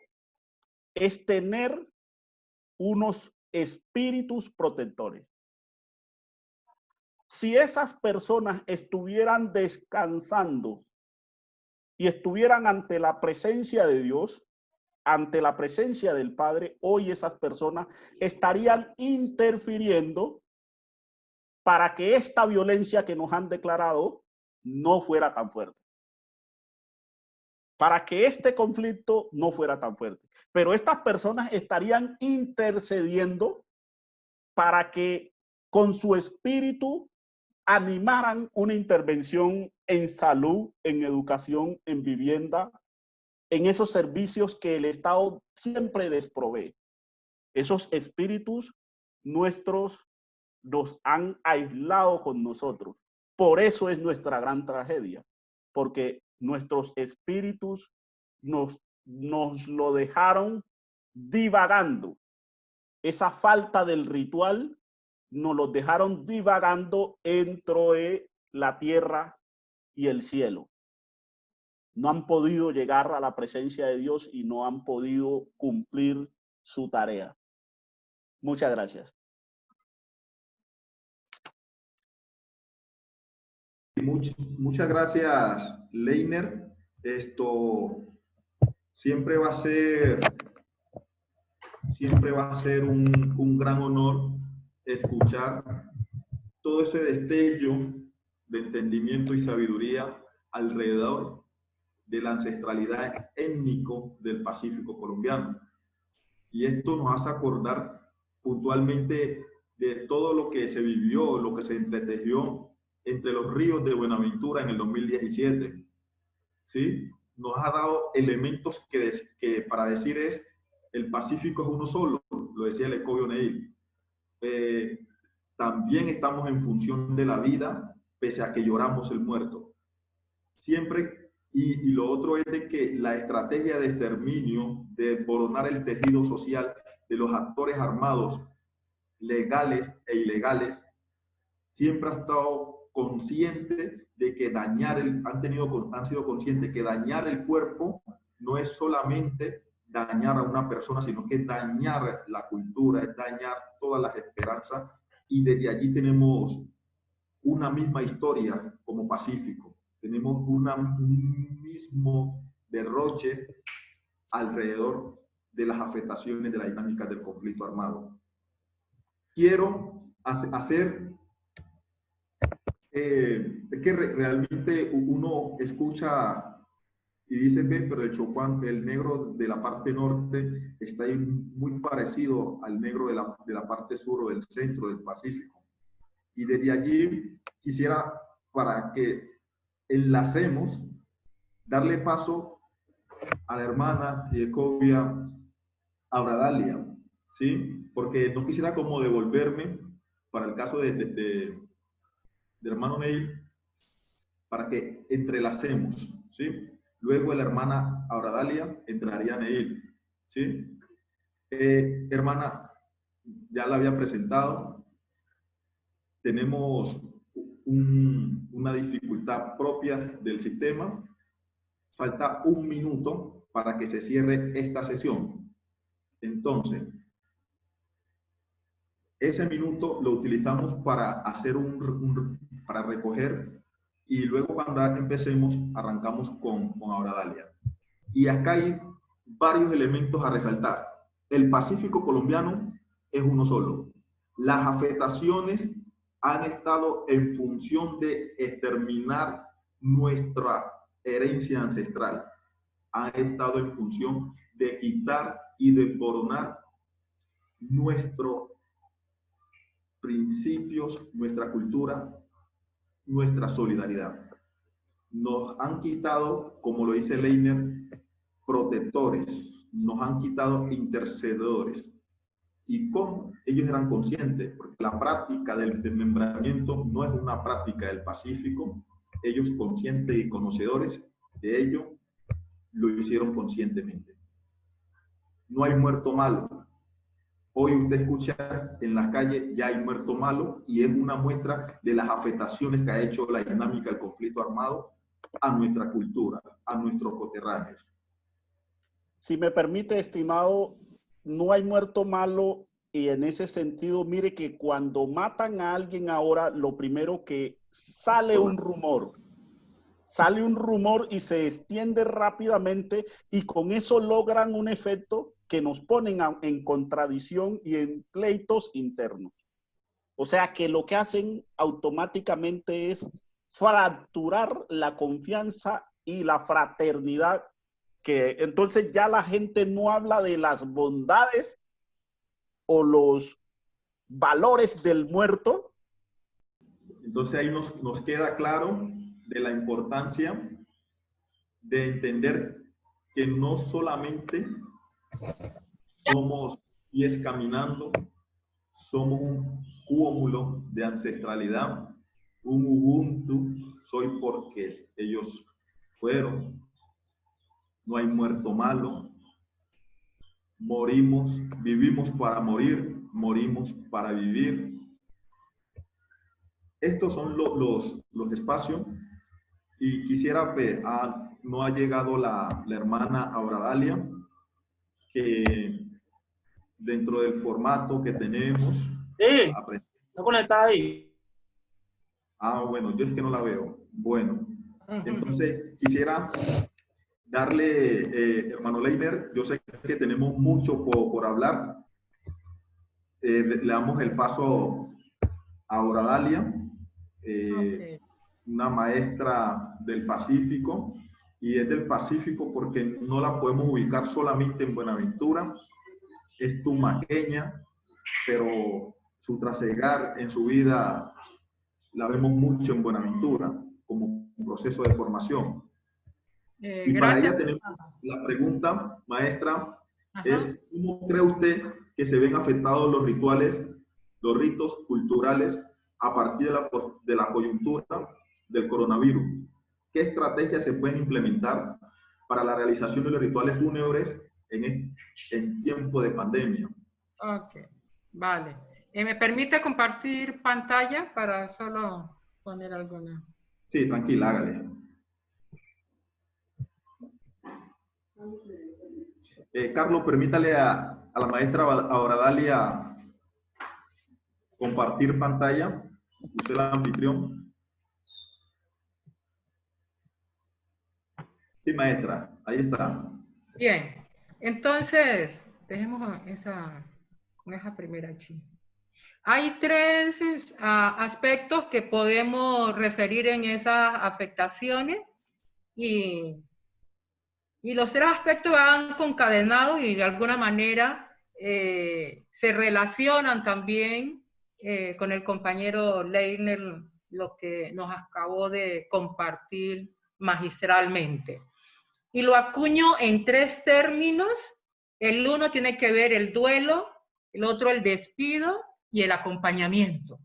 G: es tener unos espíritus protectores. Si esas personas estuvieran descansando y estuvieran ante la presencia de Dios, ante la presencia del Padre, hoy esas personas estarían interfiriendo para que esta violencia que nos han declarado no fuera tan fuerte. Para que este conflicto no fuera tan fuerte. Pero estas personas estarían intercediendo para que con su espíritu animaran una intervención en salud, en educación, en vivienda, en esos servicios que el Estado siempre desprovee. Esos espíritus nuestros nos han aislado con nosotros. Por eso es nuestra gran tragedia, porque nuestros espíritus nos lo dejaron divagando. Esa falta del ritual nos lo dejaron divagando entre la tierra y el cielo. No han podido llegar a la presencia de Dios y no han podido cumplir su tarea. Muchas gracias.
C: Muchas gracias, Leiner. Esto siempre va a ser un gran honor escuchar todo ese destello de entendimiento y sabiduría alrededor de la ancestralidad étnico del Pacífico colombiano. Y esto nos hace acordar puntualmente de todo lo que se vivió, lo que se entretejió entre los ríos de Buenaventura en el 2017, ¿sí? nos ha dado elementos que para decir el Pacífico es uno solo, lo decía el Ecovio Neil. También estamos en función de la vida, pese a que lloramos el muerto. Siempre, y lo otro es de que la estrategia de exterminio, de desboronar el tejido social de los actores armados, legales e ilegales, siempre ha estado consciente de que han sido conscientes que dañar el cuerpo no es solamente dañar a una persona, sino que es dañar la cultura, es dañar todas las esperanzas, y desde allí tenemos una misma historia como Pacífico. Tenemos un mismo derroche alrededor de las afectaciones de la dinámica del conflicto armado. Quiero hacer... es que realmente uno escucha y dice, ven, pero el Chocuán, el negro de la parte norte está ahí muy parecido al negro de la parte sur o del centro del Pacífico. Y desde allí quisiera, para que enlacemos, darle paso a la hermana Ecovia Abradalia, ¿sí? Porque no quisiera como devolverme, para el caso de hermano Neil, para que entrelacemos, ¿sí? Luego la hermana Abradalia entraría Neil, ¿sí? Hermana, ya la había presentado. Tenemos una dificultad propia del sistema. Falta 1 minuto para que se cierre esta sesión. Entonces, ese minuto lo utilizamos para hacer para recoger, y luego cuando empecemos arrancamos con Abradalia. Y acá hay varios elementos a resaltar. El Pacífico colombiano es uno solo. Las afectaciones han estado en función de exterminar nuestra herencia ancestral. Han estado en función de quitar y desboronar nuestros principios, nuestra cultura, nuestra solidaridad. Nos han quitado, como lo dice Leiner, protectores, nos han quitado intercedores. ¿Y cómo? Ellos eran conscientes, porque la práctica del desmembramiento no es una práctica del Pacífico. Ellos, conscientes y conocedores de ello, lo hicieron conscientemente. No hay muerto malo. Hoy usted escucha en las calles, ya hay muerto malo, y es una muestra de las afectaciones que ha hecho la dinámica del conflicto armado a nuestra cultura, a nuestros coterráneos.
G: Si me permite, estimado, no hay muerto malo, y en ese sentido, mire que cuando matan a alguien ahora, lo primero que sale un rumor y se extiende rápidamente, y con eso logran un efecto que nos ponen en contradicción y en pleitos internos. O sea que lo que hacen automáticamente es fracturar la confianza y la fraternidad, que entonces ya la gente no habla de las bondades o los valores del muerto.
C: Entonces ahí nos queda claro de la importancia de entender que no solamente somos pies caminando, somos un cúmulo de ancestralidad, un Ubuntu, soy porque ellos fueron. No hay muerto malo. Morimos, vivimos para morir, morimos para vivir. Estos son los espacios, y quisiera ver, no ha llegado la hermana Abradalia, que dentro del formato que tenemos...
H: Sí, está conectada ahí.
C: Bueno, yo es que no la veo. Bueno, entonces quisiera darle, hermano Leiner, yo sé que tenemos mucho por hablar. Le damos el paso a Abradalia, una maestra del Pacífico, y es del Pacífico porque no la podemos ubicar solamente en Buenaventura. Es tumaqueña, pero su trasegar en su vida la vemos mucho en Buenaventura como un proceso de formación. Y para
D: Gracias.
C: ella tenemos la pregunta, maestra,
D: Ajá.
C: es ¿cómo cree usted que se ven afectados los rituales, los ritos culturales a partir de la coyuntura del coronavirus? ¿Qué estrategias se pueden implementar para la realización de los rituales fúnebres en tiempo de pandemia?
D: Ok, vale. ¿Me permite compartir pantalla para solo poner alguna?
C: Sí, tranquila, hágale. Carlos, permítale a la maestra Auradalia compartir pantalla. Usted es el anfitrión. Sí, maestra, ahí está.
D: Bien, entonces, dejemos con esa primera aquí. Hay tres aspectos que podemos referir en esas afectaciones y los tres aspectos van concadenados y de alguna manera se relacionan también con el compañero Leiner, lo que nos acabó de compartir magistralmente. Y lo acuño en tres términos. El uno tiene que ver el duelo, el otro el despido y el acompañamiento.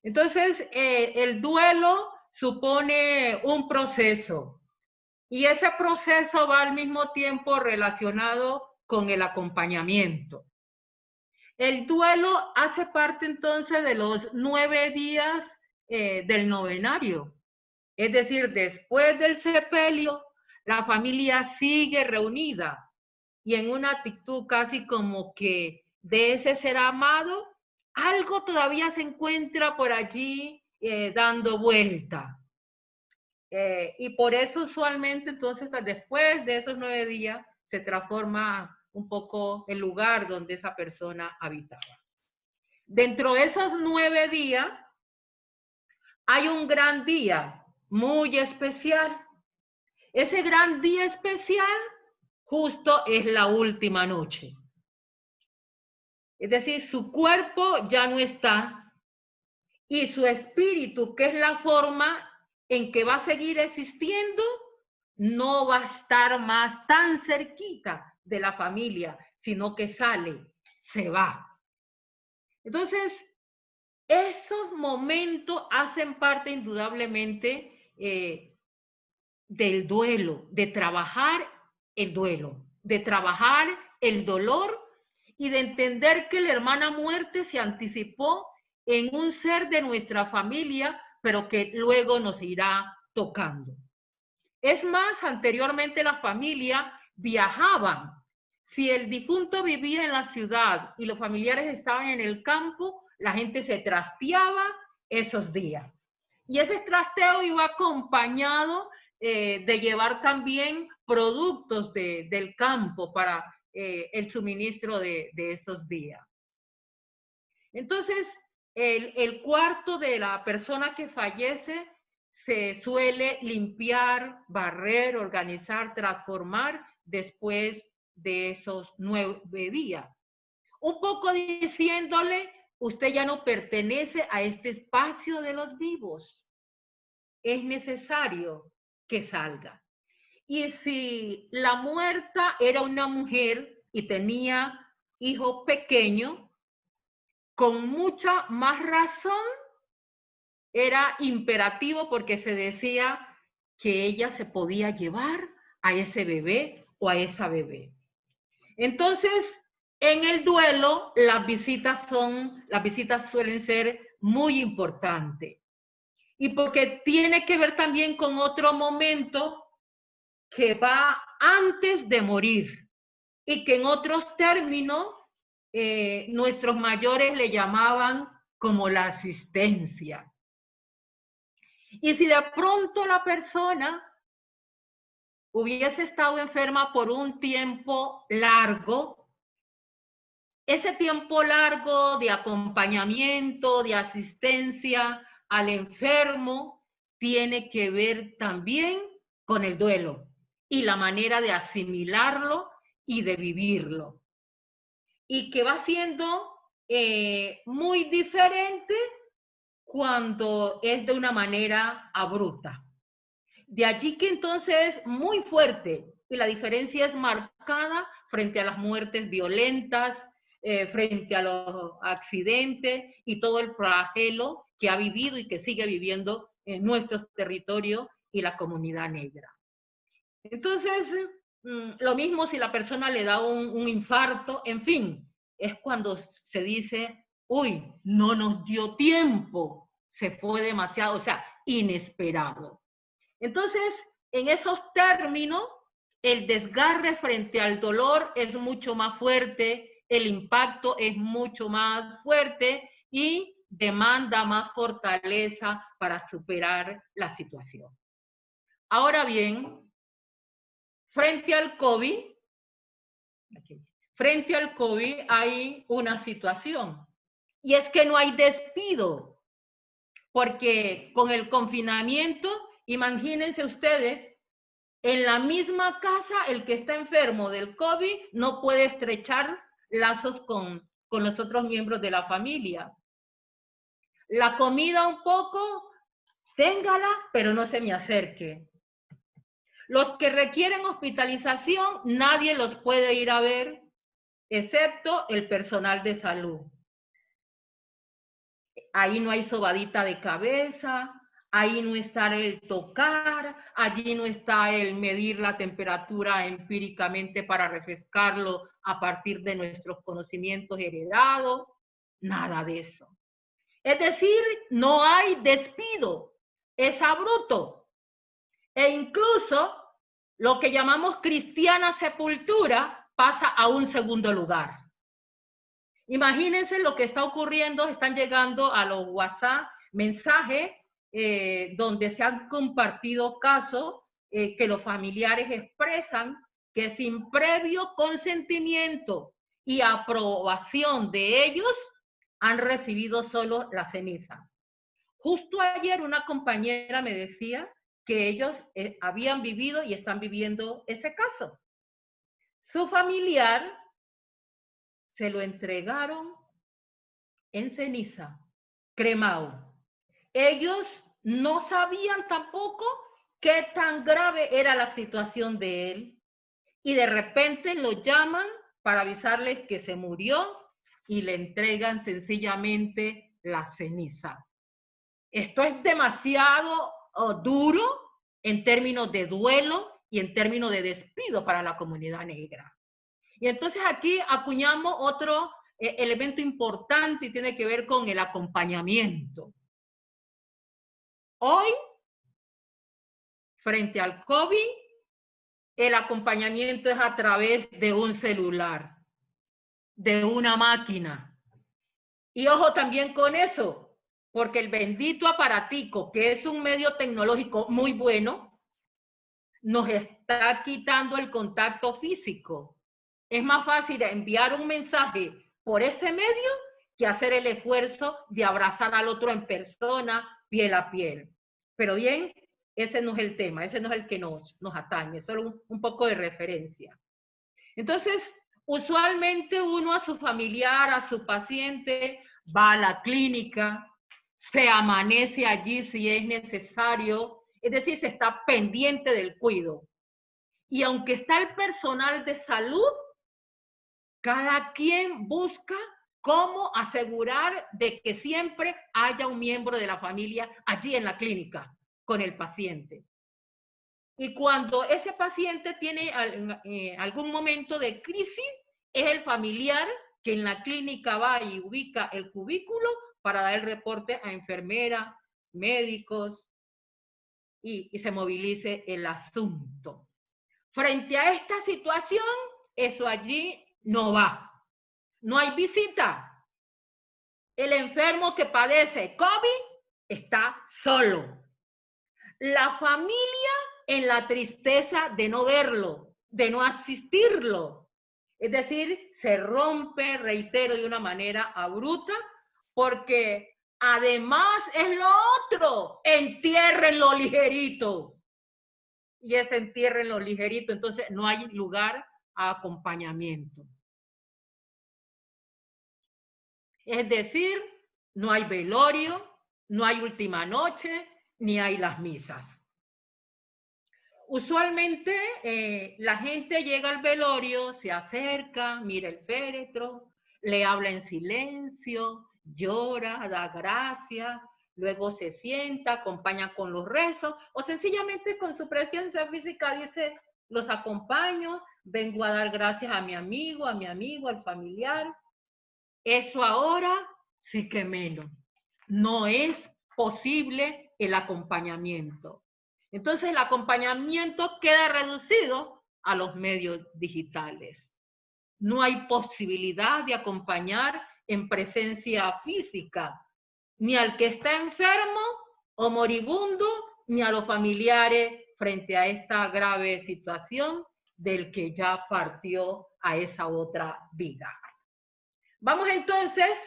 D: Entonces, el duelo supone un proceso y ese proceso va al mismo tiempo relacionado con el acompañamiento. El duelo hace parte entonces de los 9 días del novenario. Es decir, después del sepelio, la familia sigue reunida y en una actitud casi como que de ese ser amado, algo todavía se encuentra por allí dando vuelta. Y por eso usualmente entonces después de esos 9 días se transforma un poco el lugar donde esa persona habitaba. Dentro de esos 9 días hay un gran día muy especial. Ese gran día especial justo es la última noche. Es decir, su cuerpo ya no está y su espíritu, que es la forma en que va a seguir existiendo, no va a estar más tan cerquita de la familia, sino que sale, se va. Entonces, esos momentos hacen parte indudablemente del duelo, de trabajar el duelo, de trabajar el dolor y de entender que la hermana muerte se anticipó en un ser de nuestra familia, pero que luego nos irá tocando. Es más, anteriormente la familia viajaban. Si el difunto vivía en la ciudad y los familiares estaban en el campo, la gente se trasteaba esos días. Y ese trasteo iba acompañado de llevar también productos del campo para el suministro de esos días. Entonces, el cuarto de la persona que fallece se suele limpiar, barrer, organizar, transformar después de esos 9 días. Un poco diciéndole, usted ya no pertenece a este espacio de los vivos. Es necesario que salga. Y si la muerta era una mujer y tenía hijo pequeño, con mucha más razón era imperativo porque se decía que ella se podía llevar a ese bebé o a esa bebé. Entonces, en el duelo, las visitas suelen ser muy importantes. Y porque tiene que ver también con otro momento que va antes de morir y que en otros términos nuestros mayores le llamaban como la asistencia. Y si de pronto la persona hubiese estado enferma por un tiempo largo, ese tiempo largo de acompañamiento, de asistencia al enfermo, tiene que ver también con el duelo y la manera de asimilarlo y de vivirlo. Y que va siendo muy diferente cuando es de una manera abrupta. De allí que entonces es muy fuerte y la diferencia es marcada frente a las muertes violentas, frente a los accidentes y todo el flagelo que ha vivido y que sigue viviendo en nuestro territorio y la comunidad negra. Entonces, lo mismo si la persona le da un infarto, en fin, es cuando se dice, uy, no nos dio tiempo, se fue demasiado, o sea, inesperado. Entonces, en esos términos, el desgarre frente al dolor es mucho más fuerte, el impacto es mucho más fuerte y demanda más fortaleza para superar la situación. Ahora bien, frente al COVID hay una situación y es que no hay despido, porque con el confinamiento, imagínense ustedes, en la misma casa, el que está enfermo del COVID no puede estrechar lazos con los otros miembros de la familia. La comida un poco, téngala, pero no se me acerque. Los que requieren hospitalización, nadie los puede ir a ver, excepto el personal de salud. Ahí no hay sobadita de cabeza, ahí no está el tocar, allí no está el medir la temperatura empíricamente para refrescarlo a partir de nuestros conocimientos heredados, nada de eso. Es decir, no hay despido, es abrupto. E incluso lo que llamamos cristiana sepultura pasa a un segundo lugar. Imagínense lo que está ocurriendo, están llegando a los WhatsApp mensajes donde se han compartido casos que los familiares expresan que sin previo consentimiento y aprobación de ellos han recibido solo la ceniza. Justo ayer una compañera me decía que ellos habían vivido y están viviendo ese caso. Su familiar se lo entregaron en ceniza, cremado. Ellos no sabían tampoco qué tan grave era la situación de él y de repente lo llaman para avisarles que se murió y le entregan sencillamente la ceniza. Esto es demasiado duro en términos de duelo y en términos de despido para la comunidad negra. Y entonces aquí acuñamos otro elemento importante y tiene que ver con el acompañamiento. Hoy, frente al COVID, el acompañamiento es a través de un celular, de una máquina. Y ojo también con eso, porque el bendito aparatico, que es un medio tecnológico muy bueno, nos está quitando el contacto físico. Es más fácil enviar un mensaje por ese medio que hacer el esfuerzo de abrazar al otro en persona, piel a piel. Pero bien, ese no es el tema, ese no es el que nos atañe, solo un poco de referencia. Entonces, usualmente uno a su familiar, a su paciente, va a la clínica, se amanece allí si es necesario, es decir, se está pendiente del cuidado. Y aunque está el personal de salud, cada quien busca cómo asegurar de que siempre haya un miembro de la familia allí en la clínica con el paciente. Y cuando ese paciente tiene algún momento de crisis, es el familiar que en la clínica va y ubica el cubículo para dar el reporte a enfermera, médicos y se movilice el asunto. Frente a esta situación, eso allí no va. No hay visita. El enfermo que padece COVID está solo. La familia en la tristeza de no verlo, de no asistirlo. Es decir, se rompe, reitero, de una manera abrupta, porque además es lo otro, entiérrenlo ligerito. Y ese entiérrenlo ligerito, entonces no hay lugar a acompañamiento. Es decir, no hay velorio, no hay última noche, ni hay las misas. Usualmente la gente llega al velorio, se acerca, mira el féretro, le habla en silencio, llora, da gracias, luego se sienta, acompaña con los rezos o sencillamente con su presencia física dice, los acompaño, vengo a dar gracias a mi amigo, al familiar. Eso ahora sí que menos. No es posible el acompañamiento. Entonces el acompañamiento queda reducido a los medios digitales. No hay posibilidad de acompañar en presencia física, ni al que está enfermo o moribundo, ni a los familiares frente a esta grave situación del que ya partió a esa otra vida. Vamos entonces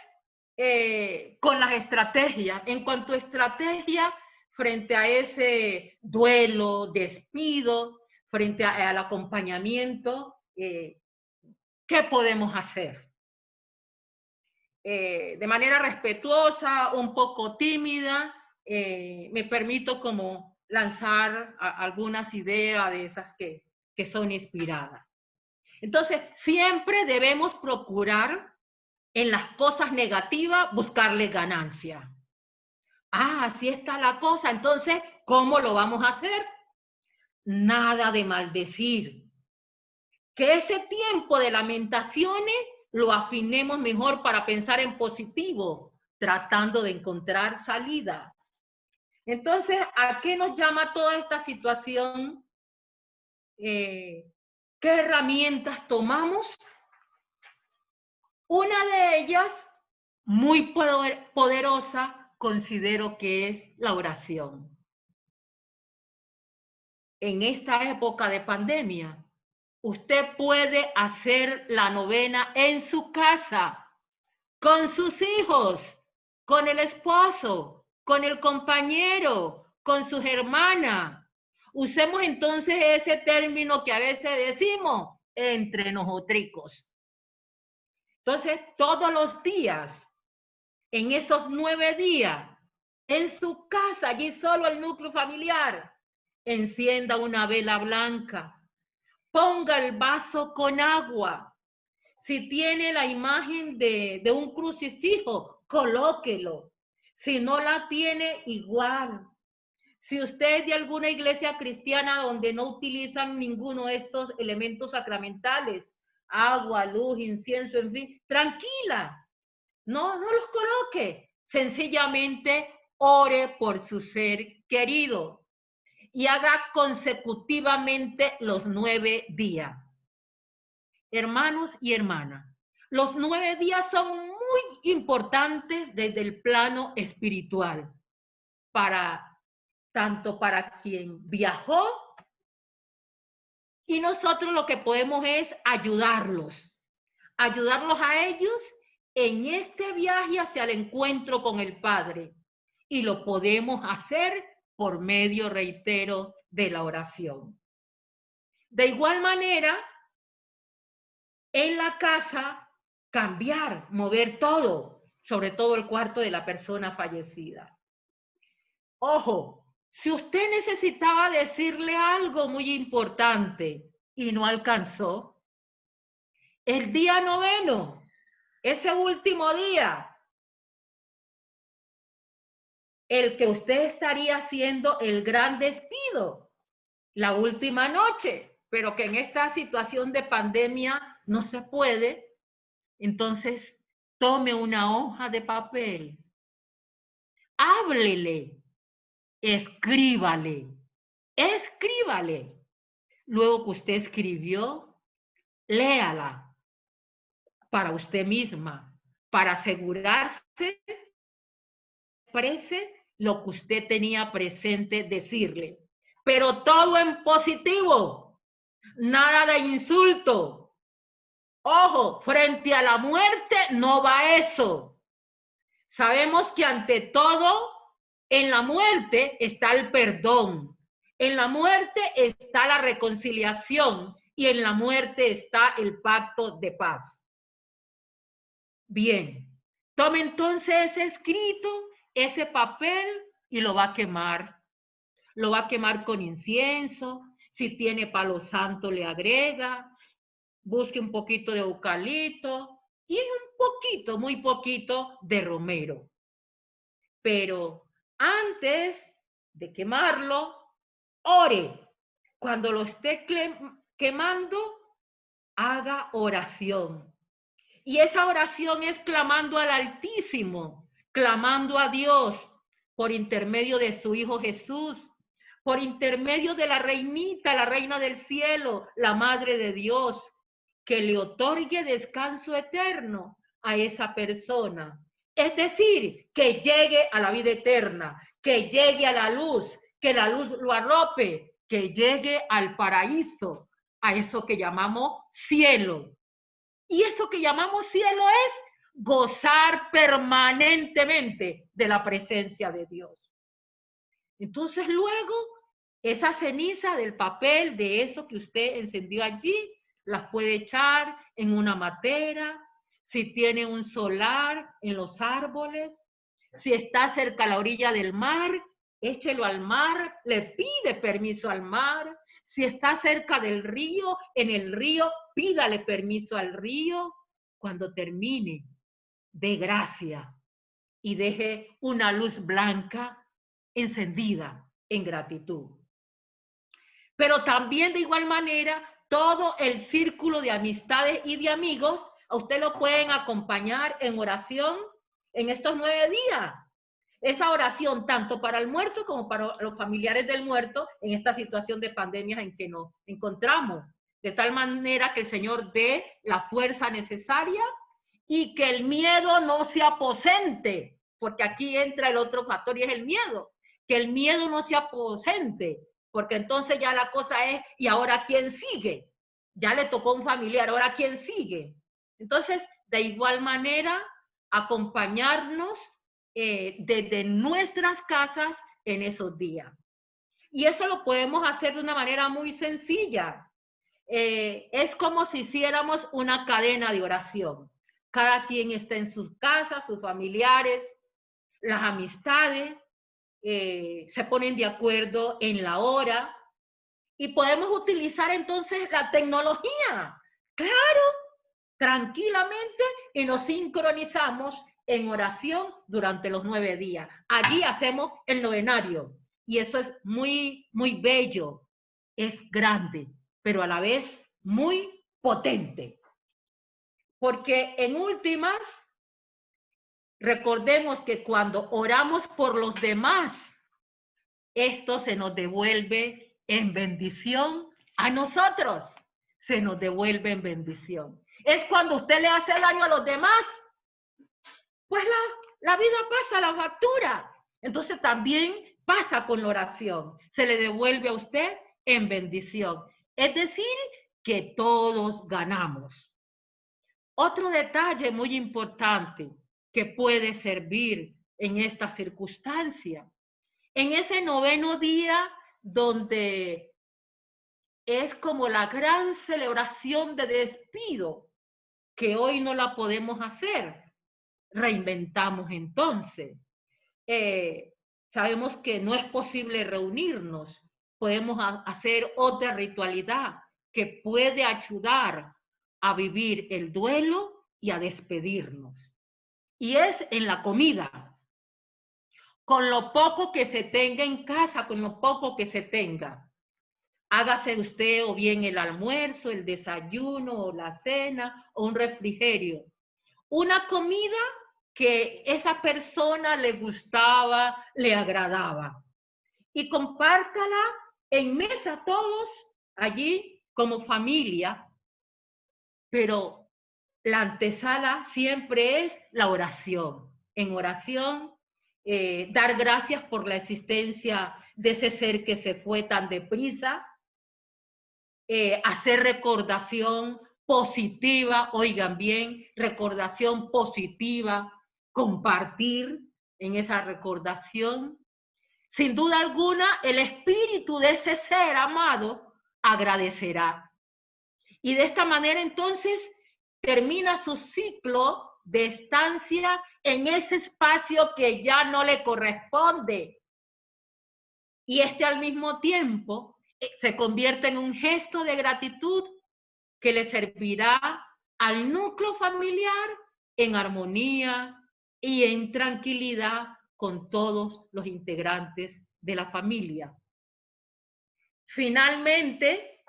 D: con las estrategias. En cuanto a estrategia frente a ese duelo, despido, frente al acompañamiento, ¿qué podemos hacer? De manera respetuosa, un poco tímida, me permito como lanzar algunas ideas de esas que son inspiradas. Entonces, siempre debemos procurar en las cosas negativas buscarle ganancia. Ah, así está la cosa. Entonces, ¿cómo lo vamos a hacer? Nada de maldecir. Que ese tiempo de lamentaciones lo afinemos mejor para pensar en positivo, tratando de encontrar salida. Entonces, ¿a qué nos llama toda esta situación? ¿Qué herramientas tomamos? Una de ellas, muy poderosa, considero que es la oración. En esta época de pandemia, usted puede hacer la novena en su casa, con sus hijos, con el esposo, con el compañero, con sus hermanas. Usemos entonces ese término que a veces decimos, entre nosotricos. Entonces, todos los días, en esos 9 días, en su casa, allí solo el núcleo familiar, encienda una vela blanca, ponga el vaso con agua. Si tiene la imagen de un crucifijo, colóquelo. Si no la tiene, igual. Si usted es de alguna iglesia cristiana donde no utilizan ninguno de estos elementos sacramentales, agua, luz, incienso, en fin, tranquila. No los coloque. Sencillamente ore por su ser querido y haga consecutivamente los 9 días. Hermanos y hermanas, los 9 días son muy importantes desde el plano espiritual, tanto para quien viajó y nosotros lo que podemos es ayudarlos a ellos en este viaje hacia el encuentro con el Padre. Y lo podemos hacer por medio, reitero, de la oración. De igual manera, en la casa, cambiar, mover todo, sobre todo el cuarto de la persona fallecida. Ojo, si usted necesitaba decirle algo muy importante y no alcanzó, el día 9, ese último día, el que usted estaría haciendo el gran despido, la última noche, pero que en esta situación de pandemia no se puede, entonces tome una hoja de papel, háblele, escríbale. Luego que usted escribió, léala para usted misma, para asegurarse, exprese lo que usted tenía presente decirle. Pero todo en positivo, nada de insulto. Ojo, frente a la muerte no va eso. Sabemos que ante todo, en la muerte está el perdón. En la muerte está la reconciliación y en la muerte está el pacto de paz. Bien, tome entonces ese escrito, ese papel y lo va a quemar. Lo va a quemar con incienso. Si tiene palo santo, le agrega. Busque un poquito de eucalipto y un poquito, muy poquito de romero. Pero antes de quemarlo, ore. Cuando lo esté quemando, haga oración. Y esa oración es clamando al Altísimo, clamando a Dios por intermedio de su Hijo Jesús, por intermedio de la reinita, la reina del cielo, la Madre de Dios, que le otorgue descanso eterno a esa persona. Es decir, que llegue a la vida eterna, que llegue a la luz, que la luz lo arrope, que llegue al paraíso, a eso que llamamos cielo. Y eso que llamamos cielo es gozar permanentemente de la presencia de Dios. Entonces luego, esa ceniza del papel, de eso que usted encendió allí, las puede echar en una matera, si tiene un solar en los árboles, si está cerca a la orilla del mar, échelo al mar, le pide permiso al mar. Si está cerca del río, en el río, pídale permiso al río. Cuando termine, dé gracia y deje una luz blanca encendida en gratitud. Pero también de igual manera, todo el círculo de amistades y de amigos, a usted lo pueden acompañar en oración en estos 9 días. Esa oración tanto para el muerto como para los familiares del muerto en esta situación de pandemia en que nos encontramos. De tal manera que el Señor dé la fuerza necesaria y que el miedo no se aposente, porque aquí entra el otro factor y es el miedo. Que el miedo no se aposente, porque entonces ya la cosa es, ¿y ahora quién sigue? Ya le tocó un familiar, ¿ahora quién sigue? Entonces, de igual manera, acompañarnos desde nuestras casas en esos días. Y eso lo podemos hacer de una manera muy sencilla. Es como si hiciéramos una cadena de oración. Cada quien está en sus casas, sus familiares, las amistades, se ponen de acuerdo en la hora y podemos utilizar entonces la tecnología. Claro, tranquilamente, y nos sincronizamos en oración durante los 9 días. Allí hacemos el novenario y eso es muy, muy bello. Es grande, pero a la vez muy potente. Porque en últimas, recordemos que cuando oramos por los demás, esto se nos devuelve en bendición a nosotros. Se nos devuelve en bendición. Es cuando usted le hace daño a los demás, pues la vida pasa la factura. Entonces también pasa con la oración. Se le devuelve a usted en bendición. Es decir, que todos ganamos. Otro detalle muy importante que puede servir en esta circunstancia. En ese 9º día donde es como la gran celebración de despido, que hoy no la podemos hacer, reinventamos entonces. Sabemos que no es posible reunirnos, podemos hacer otra ritualidad que puede ayudar a vivir el duelo y a despedirnos. Y es en la comida. Con lo poco que se tenga en casa, con lo poco que se tenga. Hágase usted o bien el almuerzo, el desayuno, o la cena, o un refrigerio. Una comida que esa persona le gustaba, le agradaba. Y compártala en mesa todos, allí como familia. Pero la antesala siempre es la oración. En oración, dar gracias por la existencia de ese ser que se fue tan deprisa, hacer recordación positiva, oigan bien, recordación positiva, compartir en esa recordación. Sin duda alguna, el espíritu de ese ser amado agradecerá. Y de esta manera entonces termina su ciclo de estancia en ese espacio que ya no le corresponde. Y al mismo tiempo se convierte en un gesto de gratitud que le servirá al núcleo familiar en armonía y en tranquilidad con todos los integrantes de la familia. Finalmente,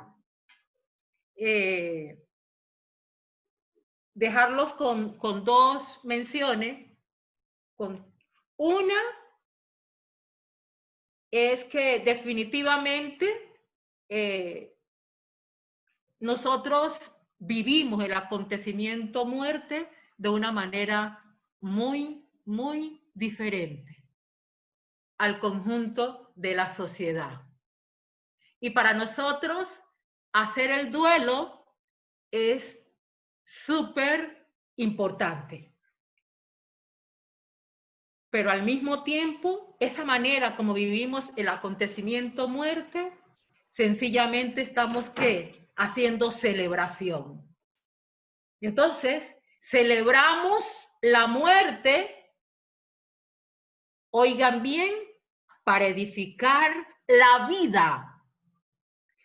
D: dejarlos con dos menciones. Una es que definitivamente nosotros vivimos el acontecimiento muerte de una manera muy, muy diferente al conjunto de la sociedad. Y para nosotros hacer el duelo es súper importante. Pero al mismo tiempo, esa manera como vivimos el acontecimiento muerte, sencillamente estamos, ¿qué? Haciendo celebración. Entonces, celebramos la muerte, oigan bien, para edificar la vida.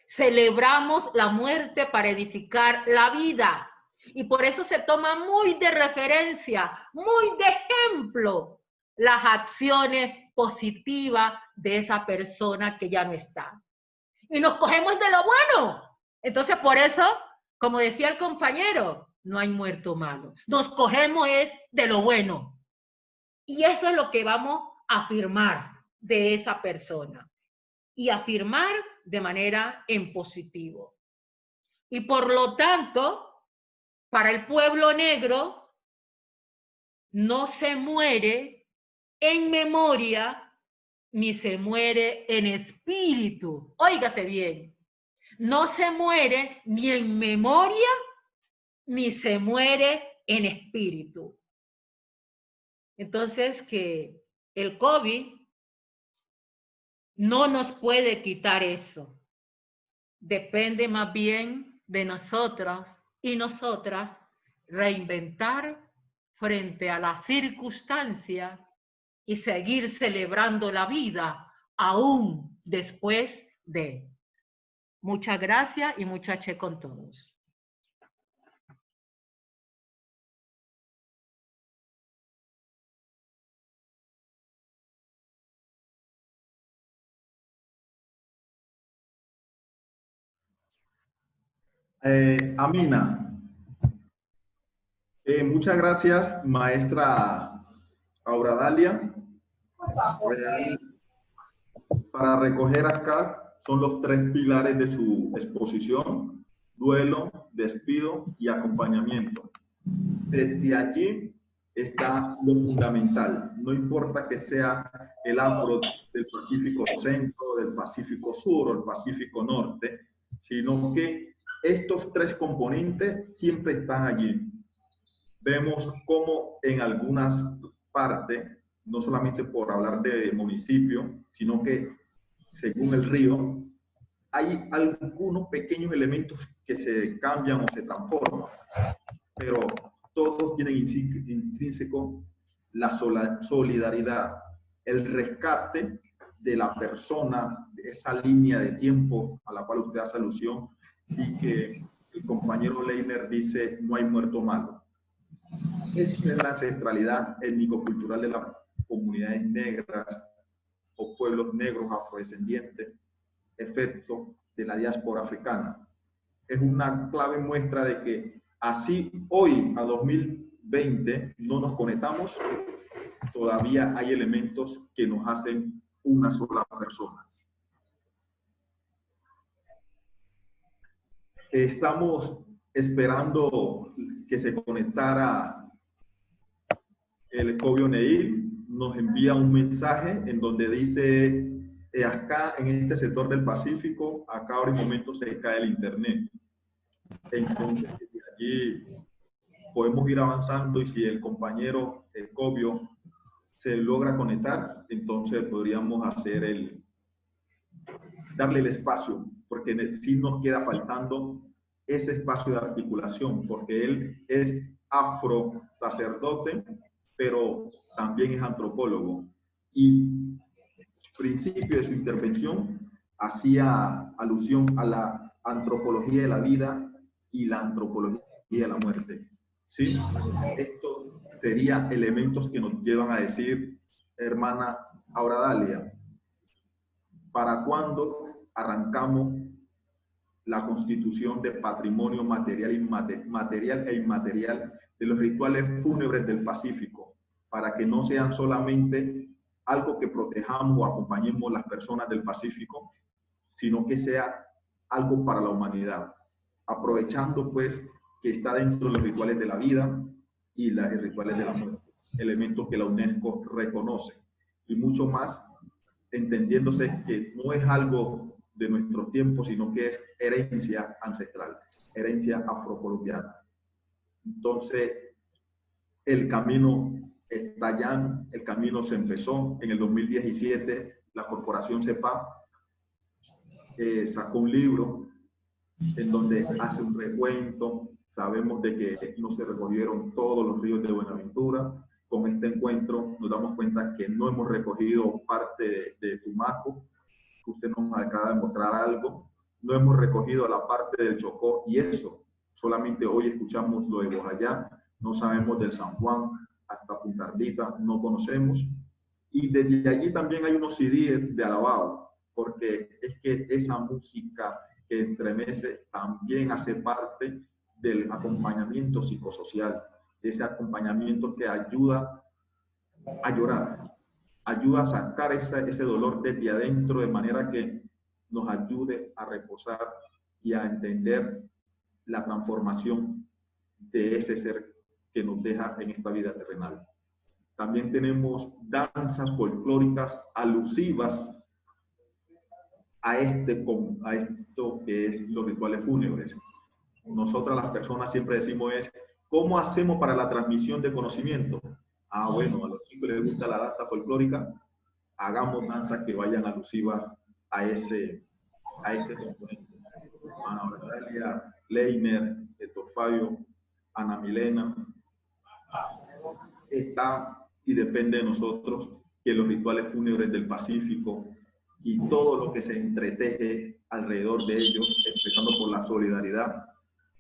D: Celebramos la muerte para edificar la vida. Y por eso se toma muy de referencia, muy de ejemplo, las acciones positivas de esa persona que ya no está. Y nos cogemos de lo bueno. Entonces, por eso, como decía el compañero, no hay muerto malo. Nos cogemos es de lo bueno. Y eso es lo que vamos a afirmar de esa persona. Y afirmar de manera en positivo. Y por lo tanto, para el pueblo negro, no se muere en memoria ni se muere en espíritu. Óigase bien, no se muere ni en memoria ni se muere en espíritu. Entonces, que el COVID no nos puede quitar eso. Depende más bien de nosotros y nosotras reinventar frente a la circunstancia y seguir celebrando la vida aún después de. Muchas gracias y mucha che con todos.
C: Amina, muchas gracias, maestra Auradalia. Para recoger acá son los tres pilares de su exposición: duelo, despido y acompañamiento. Desde allí está lo fundamental. No importa que sea el afro del Pacífico Centro, del Pacífico Sur o el Pacífico Norte, sino que estos tres componentes siempre están allí. Vemos cómo en algunas partes, no solamente por hablar de municipio, sino que según el río, hay algunos pequeños elementos que se cambian o se transforman, pero todos tienen intrínseco la solidaridad, el rescate de la persona, de esa línea de tiempo a la cual usted hace alusión, y que el compañero Leiner dice: no hay muerto malo. Esa es la ancestralidad étnico-cultural de las comunidades negras o pueblos negros afrodescendientes, efecto de la diáspora africana. Es una clave muestra de que así hoy, a 2020, no nos conectamos, todavía hay elementos que nos hacen una sola persona. Estamos esperando que se conectara el Cobio Neil. Nos envía un mensaje en donde dice: acá en este sector del Pacífico, acá ahora en momento se cae el internet. Entonces, desde allí podemos ir avanzando, y si el compañero Cobio se logra conectar, entonces podríamos hacer darle el espacio, porque sí nos queda faltando ese espacio de articulación, porque él es afro sacerdote, pero también es antropólogo. Y principio de su intervención hacía alusión a la antropología de la vida y la antropología de la muerte. ¿Sí? Estos serían elementos que nos llevan a decir, hermana Auradalia, ¿para cuándo arrancamos la constitución de patrimonio material e inmaterial de los rituales fúnebres del Pacífico, para que no sean solamente algo que protejamos o acompañemos las personas del Pacífico, sino que sea algo para la humanidad, aprovechando pues que está dentro de los rituales de la vida y los rituales de la muerte, elementos que la UNESCO reconoce, y mucho más entendiéndose que no es algo de nuestro tiempo, sino que es herencia ancestral, herencia afrocolombiana. Entonces, el camino está ya, el camino se empezó. En el 2017, la corporación CEPA sacó un libro en donde hace un recuento. Sabemos de que no se recogieron todos los ríos de Buenaventura. Con este encuentro nos damos cuenta que no hemos recogido parte de Tumaco. Usted nos acaba de mostrar algo. No hemos recogido la parte del Chocó, y eso, solamente hoy escuchamos lo de Bojayá, no sabemos del San Juan hasta Punta Ardita, no conocemos. Y desde allí también hay unos CD de alabado, porque es que esa música que entremece también hace parte del acompañamiento psicosocial, ese acompañamiento que ayuda a llorar, ayuda a sacar ese dolor desde adentro, de manera que nos ayude a reposar y a entender la transformación de ese ser que nos deja en esta vida terrenal. También tenemos danzas folclóricas alusivas a esto que es los rituales fúnebres. Nosotras las personas siempre decimos es, ¿cómo hacemos para la transmisión de conocimiento? Ah, bueno, a los chicos les gusta la danza folclórica, hagamos danzas que vayan alusivas a este componente. Ana Auradalia, Leiner, Héctor Fabio, Ana Milena, está y depende de nosotros que los rituales fúnebres del Pacífico y todo lo que se entreteje alrededor de ellos, empezando por la solidaridad,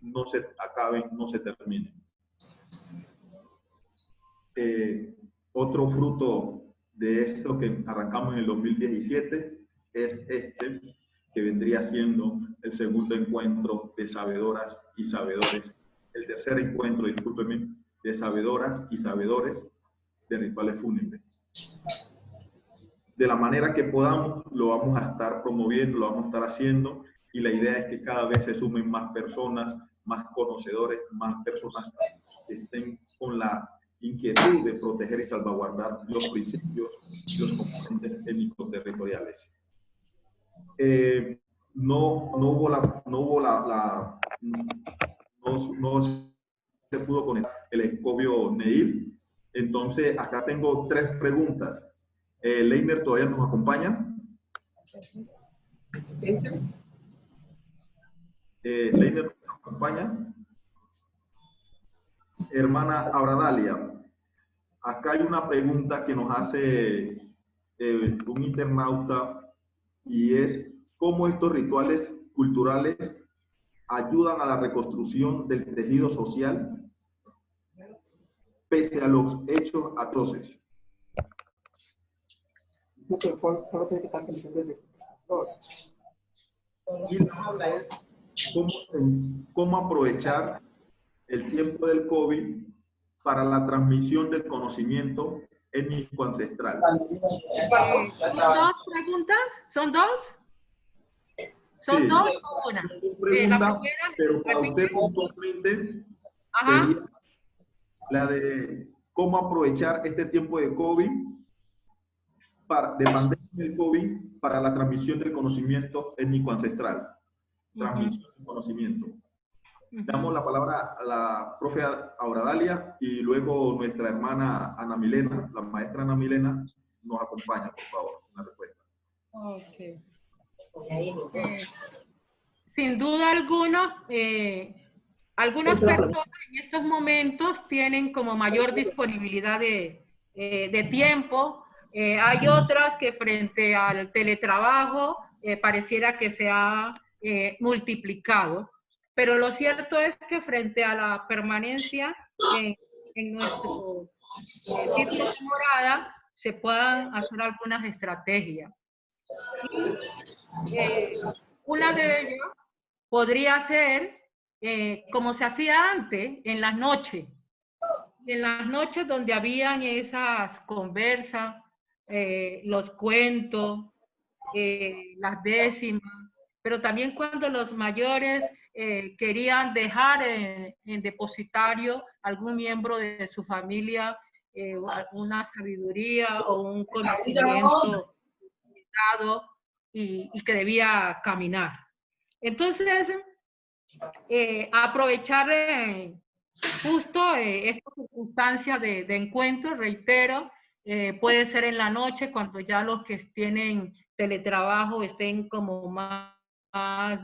C: no se acaben, no se terminen. Otro fruto de esto que arrancamos en el 2017 es este, que vendría siendo el segundo encuentro de sabedoras y sabedores, el tercer encuentro, discúlpenme, de sabedoras y sabedores de rituales fúnebres. De la manera que podamos, lo vamos a estar promoviendo, lo vamos a estar haciendo, y la idea es que cada vez se sumen más personas, más conocedores, más personas que estén con la inquietud de proteger y salvaguardar los principios y los componentes étnicos territoriales. No se pudo conectar el Escobio Neil. Entonces, acá tengo 3 preguntas. Leiner todavía nos acompaña. Leiner nos acompaña. Hermana Auradalia, acá hay una pregunta que nos hace un internauta, y es cómo estos rituales culturales ayudan a la reconstrucción del tejido social pese a los hechos atroces. Y la habla es cómo aprovechar el tiempo del COVID para la transmisión del conocimiento étnico ancestral.
D: ¿Son 2 preguntas? ¿Son 2? ¿Son
C: sí,
D: 2 o una?
C: Pregunta,
D: la primera,
C: pero para usted puntualmente sería la de cómo aprovechar este tiempo de COVID, de pandemia del COVID, para la transmisión del conocimiento étnico ancestral. Transmisión del conocimiento. Damos la palabra a la profe Auradalia, y luego nuestra hermana Ana Milena, la maestra Ana Milena, nos acompaña, por favor, en la respuesta.
D: Okay. Sin duda alguna, algunas personas en estos momentos tienen como mayor disponibilidad de tiempo. Hay otras que frente al teletrabajo pareciera que se ha multiplicado. Pero lo cierto es que frente a la permanencia en nuestro sitio de morada, se puedan hacer algunas estrategias. Y, una de ellas podría ser como se hacía antes, en las noches. En las noches donde habían esas conversas, los cuentos, las décimas, pero también cuando los mayores querían dejar en depositario algún miembro de su familia una sabiduría o un conocimiento dado y que debía caminar. Entonces, aprovechar justo esta circunstancia de encuentro, reitero, puede ser en la noche cuando ya los que tienen teletrabajo estén como más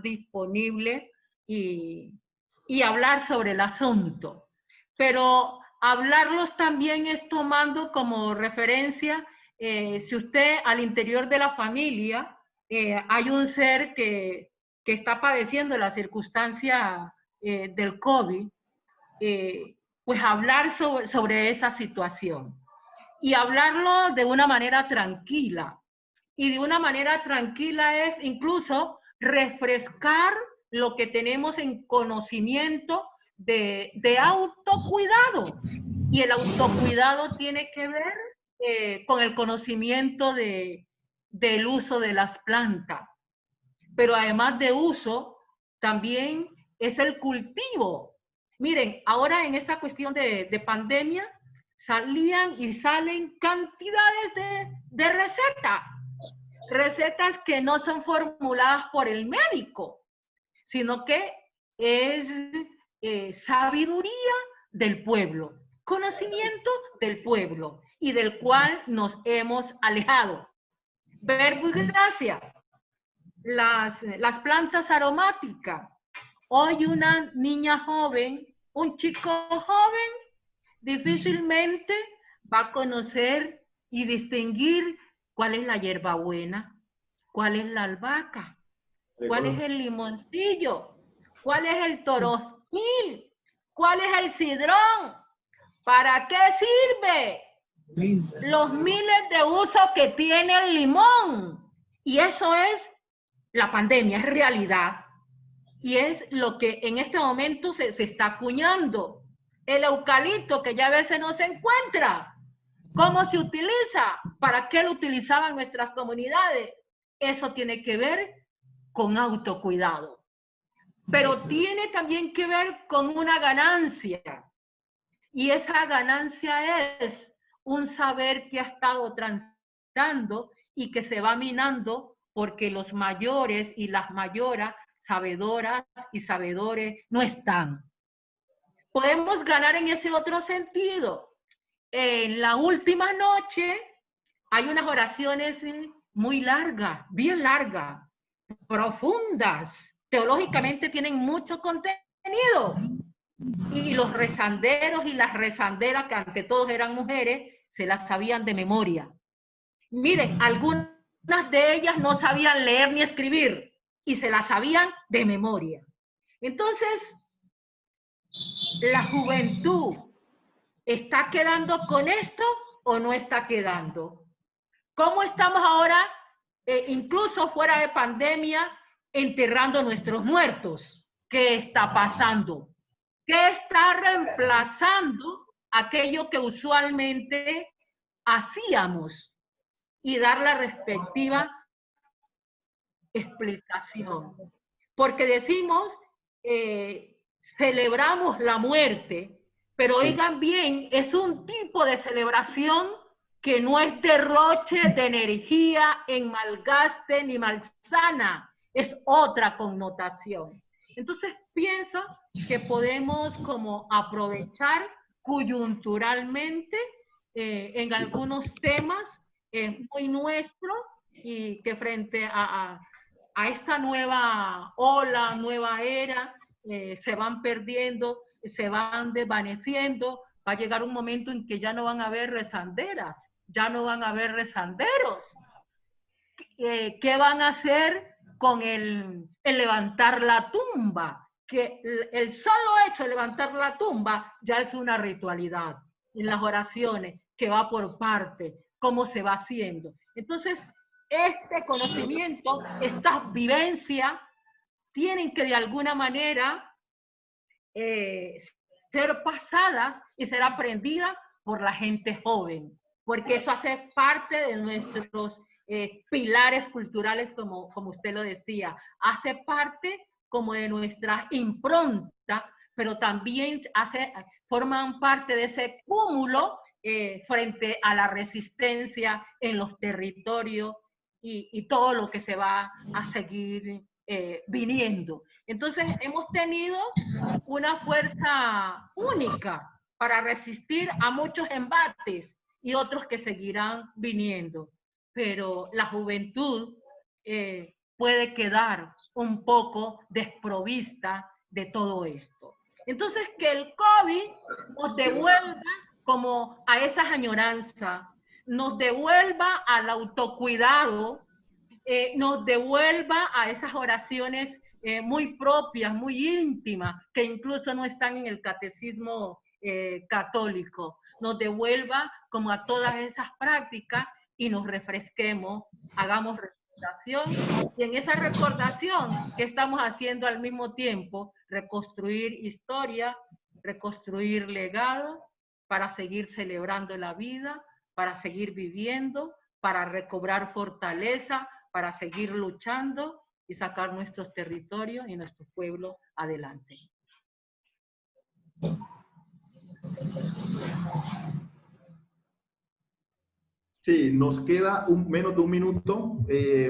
D: disponibles y hablar sobre el asunto. Pero hablarlos también es tomando como referencia, si usted al interior de la familia hay un ser que está padeciendo la circunstancia del COVID, pues hablar sobre esa situación y hablarlo de una manera tranquila. Y de una manera tranquila es incluso refrescar lo que tenemos en conocimiento de autocuidado. Y el autocuidado tiene que ver con el conocimiento del uso de las plantas. Pero además de uso, también es el cultivo. Miren, ahora en esta cuestión de pandemia, salían y salen cantidades de recetas. Recetas que no son formuladas por el médico, sino que es sabiduría del pueblo, conocimiento del pueblo y del cual nos hemos alejado. Verbo y gracia. Las plantas aromáticas. Hoy una niña joven, un chico joven, difícilmente va a conocer y distinguir cuál es la hierbabuena, cuál es la albahaca, cuál es el limoncillo, cuál es el toronjil, cuál es el cidrón, ¿para qué sirve? Los miles de usos que tiene el limón. Y eso es la pandemia, es realidad. Y es lo que en este momento se está acuñando. El eucalipto, que ya a veces no se encuentra. ¿Cómo se utiliza? ¿Para qué lo utilizaban nuestras comunidades? Eso tiene que ver con autocuidado. Pero tiene también que ver con una ganancia. Y esa ganancia es un saber que ha estado transitando y que se va minando porque los mayores y las mayoras, sabedoras y sabedores, no están. Podemos ganar en ese otro sentido. En la última noche hay unas oraciones muy largas, bien largas, profundas, teológicamente tienen mucho contenido. Y los rezanderos y las rezanderas, que ante todos eran mujeres, se las sabían de memoria. Miren, algunas de ellas no sabían leer ni escribir y se las sabían de memoria. Entonces, la juventud ¿está quedando con esto o no está quedando? ¿Cómo estamos ahora, incluso fuera de pandemia, enterrando nuestros muertos? ¿Qué está pasando? ¿Qué está reemplazando aquello que usualmente hacíamos? Y dar la respectiva explicación. Porque decimos, celebramos la muerte, pero oigan bien, es un tipo de celebración que no es derroche de energía en malgaste ni malsana, es otra connotación. Entonces pienso que podemos como aprovechar coyunturalmente en algunos temas muy nuestros y que frente a esta nueva ola, nueva era, se van perdiendo, se van desvaneciendo. Va a llegar un momento en que ya no van a haber rezanderas, ya no van a haber rezanderos. ¿qué van a hacer con el levantar la tumba? Que el solo hecho de levantar la tumba ya es una ritualidad en las oraciones que va por parte, cómo se va haciendo. Entonces, este conocimiento, estas vivencias, tienen que de alguna manera ser pasadas y ser aprendidas por la gente joven, porque eso hace parte de nuestros pilares culturales, como usted lo decía, hace parte como de nuestra impronta, pero también forman parte de ese cúmulo frente a la resistencia en los territorios y todo lo que se va a seguir viniendo. Entonces, hemos tenido una fuerza única para resistir a muchos embates y otros que seguirán viniendo. Pero la juventud puede quedar un poco desprovista de todo esto. Entonces, que el COVID nos devuelva como a esas añoranzas, nos devuelva al autocuidado, nos devuelva a esas oraciones muy propias, muy íntimas, que incluso no están en el catecismo católico, nos devuelva como a todas esas prácticas y nos refresquemos, hagamos recordación, y en esa recordación que estamos haciendo al mismo tiempo, reconstruir historia, reconstruir legado, para seguir celebrando la vida, para seguir viviendo, para recobrar fortaleza, para seguir luchando y sacar nuestros territorios y nuestro pueblo adelante.
C: Sí, nos queda menos de un minuto,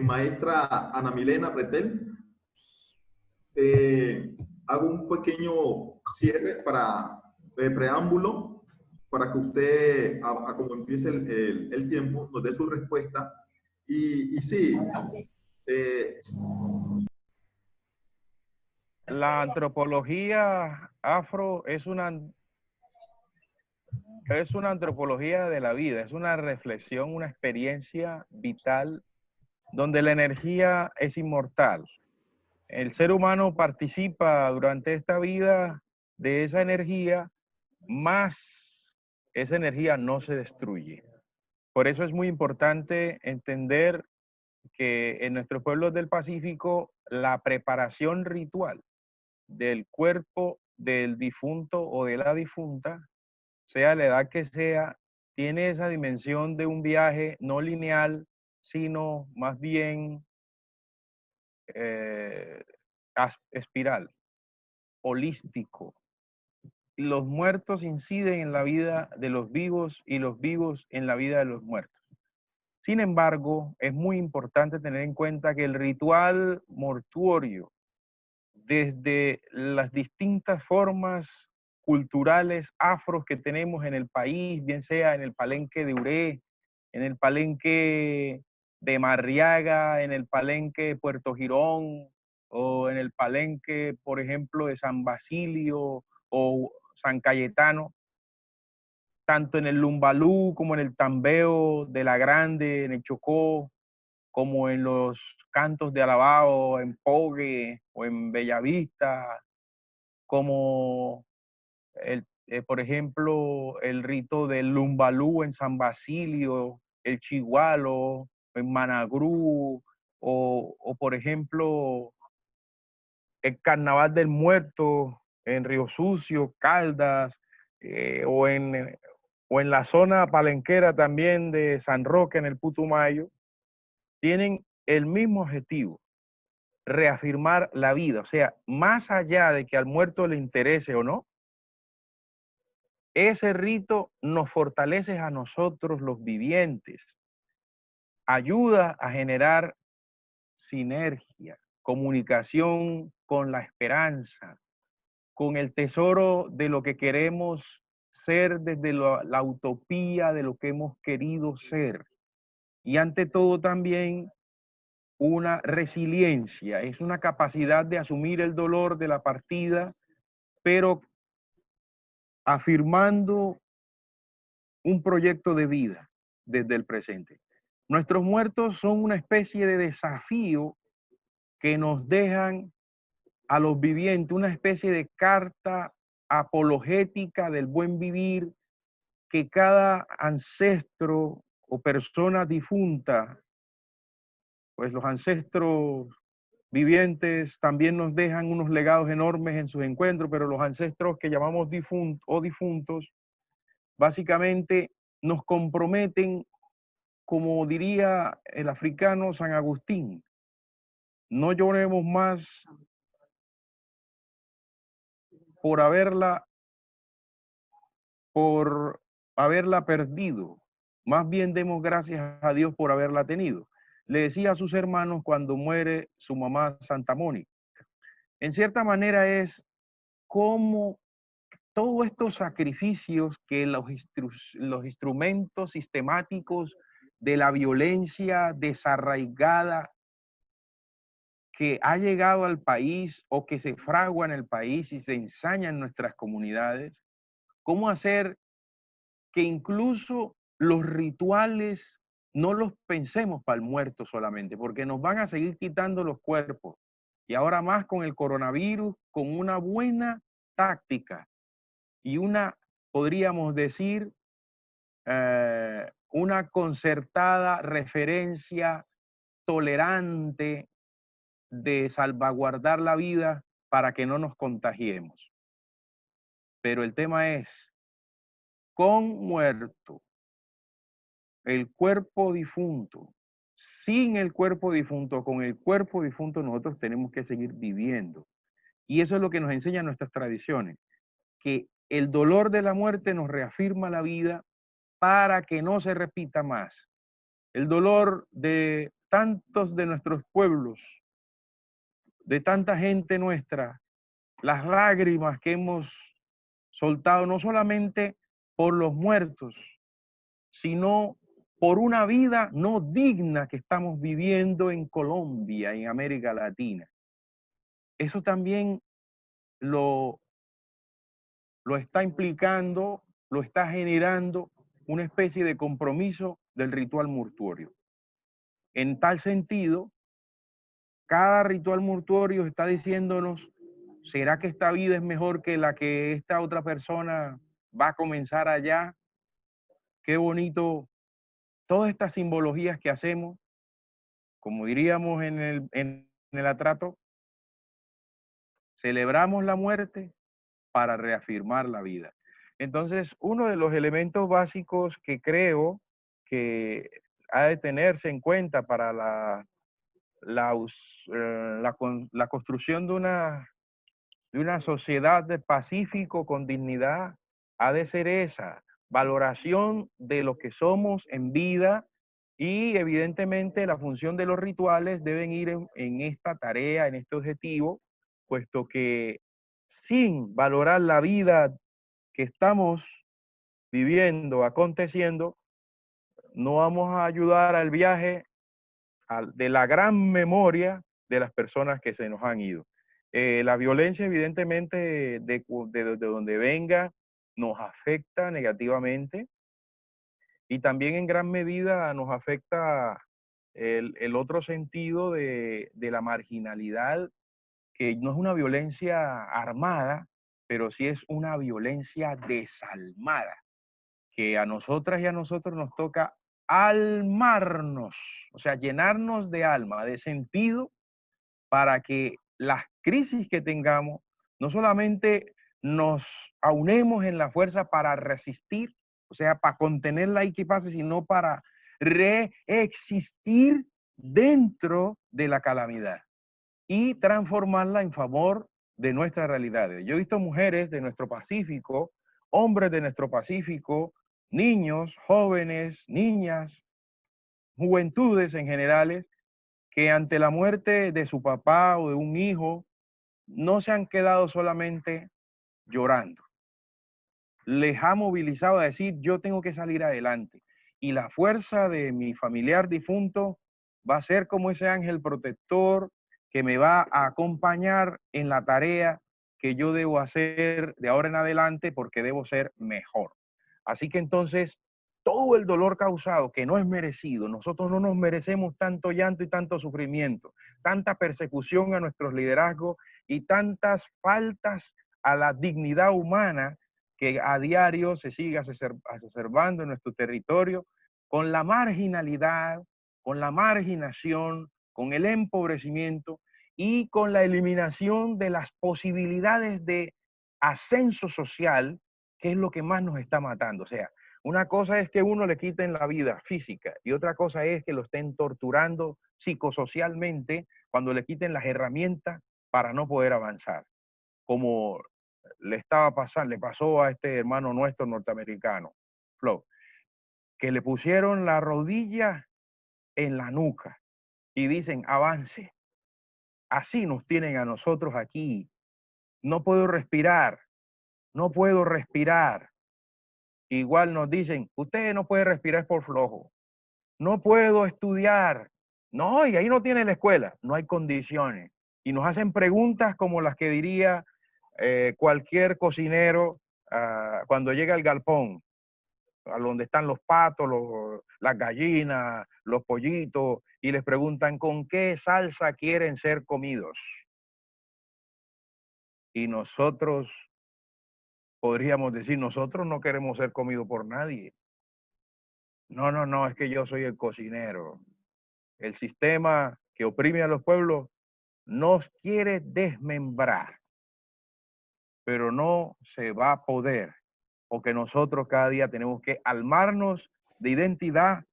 C: maestra Ana Milena Pretel. Hago un pequeño cierre para preámbulo, para que usted, como empiece el tiempo, nos dé su respuesta. Y sí,
F: la antropología afro es una antropología de la vida, es una reflexión, una experiencia vital donde la energía es inmortal. El ser humano participa durante esta vida de esa energía, más esa energía no se destruye. Por eso es muy importante entender que en nuestros pueblos del Pacífico la preparación ritual del cuerpo del difunto o de la difunta, sea la edad que sea, tiene esa dimensión de un viaje no lineal, sino más bien espiral, holístico. Los muertos inciden en la vida de los vivos y los vivos en la vida de los muertos. Sin embargo, es muy importante tener en cuenta que el ritual mortuorio, desde las distintas formas culturales afros que tenemos en el país, bien sea en el palenque de Uré, en el palenque de Marriaga, en el palenque de Puerto Girón, o en el palenque, por ejemplo, de San Basilio o San Cayetano, tanto en el Lumbalú como en el Tambeo de la Grande, en el Chocó, como en los cantos de Alabao, en Pogue o en Bellavista, como por ejemplo, el rito del Lumbalú en San Basilio, el Chigualo en Managrú, o por ejemplo, el Carnaval del Muerto en Río Sucio, Caldas, o en la zona palenquera también de San Roque en el Putumayo, tienen el mismo objetivo, reafirmar la vida. O sea, más allá de que al muerto le interese o no, ese rito nos fortalece a nosotros los vivientes, ayuda a generar sinergia, comunicación con la esperanza, con el tesoro de lo que queremos ser desde la utopía de lo que hemos querido ser. Y ante todo también una resiliencia, es una capacidad de asumir el dolor de la partida, pero afirmando un proyecto de vida desde el presente. Nuestros muertos son una especie de desafío que nos dejan a los vivientes, una especie de carta apologética del buen vivir que cada ancestro o persona difunta, pues los ancestros vivientes también nos dejan unos legados enormes en sus encuentros, pero los ancestros que llamamos difuntos, básicamente nos comprometen, como diría el africano San Agustín, no lloremos más por haberla perdido, más bien demos gracias a Dios por haberla tenido. Le decía a sus hermanos cuando muere su mamá Santa Mónica. En cierta manera es como todos estos sacrificios que los instrumentos sistemáticos de la violencia desarraigada que ha llegado al país o que se fragua en el país y se ensaña en nuestras comunidades, cómo hacer que incluso los rituales no los pensemos para el muerto solamente, porque nos van a seguir quitando los cuerpos. Y ahora más con el coronavirus, con una buena táctica y una, podríamos decir, una concertada referencia tolerante de salvaguardar la vida para que no nos contagiemos. Pero el tema es, con muerto, el cuerpo difunto, sin el cuerpo difunto, con el cuerpo difunto nosotros tenemos que seguir viviendo. Y eso es lo que nos enseñan nuestras tradiciones, que el dolor de la muerte nos reafirma la vida para que no se repita más. El dolor de tantos de nuestros pueblos, de tanta gente nuestra, las lágrimas que hemos soltado no solamente por los muertos, sino por una vida no digna que estamos viviendo en Colombia, en América Latina. Eso también lo está implicando, lo está generando una especie de compromiso del ritual mortuorio. En tal sentido, cada ritual mortuorio está diciéndonos, ¿será que esta vida es mejor que la que esta otra persona va a comenzar allá? Qué bonito. Todas estas simbologías que hacemos, como diríamos en el atrato, celebramos la muerte para reafirmar la vida. Entonces, uno de los elementos básicos que creo que ha de tenerse en cuenta para la construcción de una sociedad de pacífico con dignidad ha de ser esa, valoración de lo que somos en vida y evidentemente la función de los rituales deben ir en esta tarea, en este objetivo, puesto que sin valorar la vida que estamos viviendo, aconteciendo, no vamos a ayudar al viaje de la gran memoria de las personas que se nos han ido. La violencia, evidentemente, de donde venga, nos afecta negativamente y también en gran medida nos afecta el otro sentido de la marginalidad, que no es una violencia armada, pero sí es una violencia desalmada, que a nosotras y a nosotros nos toca almarnos, o sea, llenarnos de alma, de sentido, para que las crisis que tengamos no solamente nos aunemos en la fuerza para resistir, o sea, para contenerla y que pase, sino para reexistir dentro de la calamidad y transformarla en favor de nuestras realidades. Yo he visto mujeres de nuestro Pacífico, hombres de nuestro Pacífico, niños, jóvenes, niñas, juventudes en generales, que ante la muerte de su papá o de un hijo, no se han quedado solamente llorando. Les ha movilizado a decir, yo tengo que salir adelante. Y la fuerza de mi familiar difunto va a ser como ese ángel protector que me va a acompañar en la tarea que yo debo hacer de ahora en adelante porque debo ser mejor. Así que entonces, todo el dolor causado, que no es merecido. Nosotros no nos merecemos tanto llanto y tanto sufrimiento, tanta persecución a nuestros liderazgos y tantas faltas a la dignidad humana que a diario se sigue exacerbando en nuestro territorio con la marginalidad, con la marginación, con el empobrecimiento y con la eliminación de las posibilidades de ascenso social, que es lo que más nos está matando. O sea, una cosa es que uno le quiten la vida física y otra cosa es que lo estén torturando psicosocialmente cuando le quiten las herramientas para no poder avanzar. Como le pasó a este hermano nuestro norteamericano, Flo, que le pusieron la rodilla en la nuca y dicen, avance. Así nos tienen a nosotros aquí. No puedo respirar, no puedo respirar. Igual nos dicen, usted no puede respirar por flojo. No puedo estudiar. No, y ahí no tiene la escuela. No hay condiciones. Y nos hacen preguntas como las que diría cualquier cocinero cuando llega al galpón, a donde están los patos, las gallinas, los pollitos, y les preguntan con qué salsa quieren ser comidos. Y nosotros podríamos decir, nosotros no queremos ser comidos por nadie. No, es que yo soy el cocinero. El sistema que oprime a los pueblos nos quiere desmembrar, pero no se va a poder, porque nosotros cada día tenemos que armarnos de identidad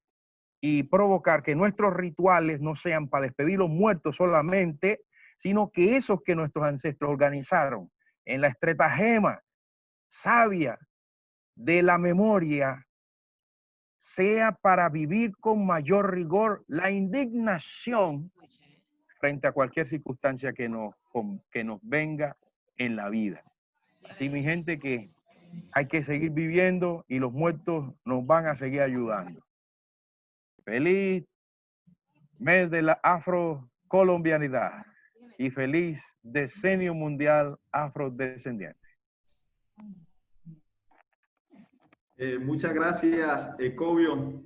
F: y provocar que nuestros rituales no sean para despedir los muertos solamente, sino que esos que nuestros ancestros organizaron en la estratagema sabia de la memoria sea para vivir con mayor rigor la indignación frente a cualquier circunstancia que nos venga en la vida. Así, mi gente, que hay que seguir viviendo y los muertos nos van a seguir ayudando. Feliz mes de la afrocolombianidad y feliz decenio mundial afrodescendiente.
C: Muchas gracias, Ecovio.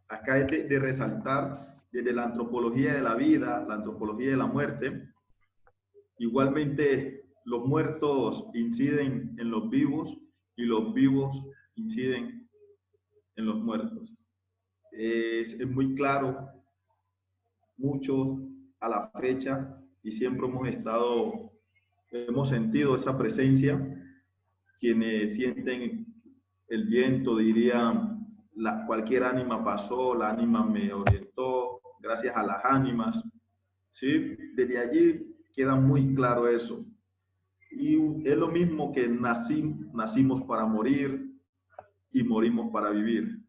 C: Acá es de resaltar desde la antropología de la vida, la antropología de la muerte. Igualmente, los muertos inciden en los vivos y los vivos inciden en los muertos. Es muy claro, muchos a la fecha, y siempre hemos sentido esa presencia. Quienes sienten el viento dirían, cualquier ánima pasó, la ánima me orientó, gracias a las ánimas, ¿sí? Desde allí queda muy claro eso. Y es lo mismo que nacimos para morir y morimos para vivir.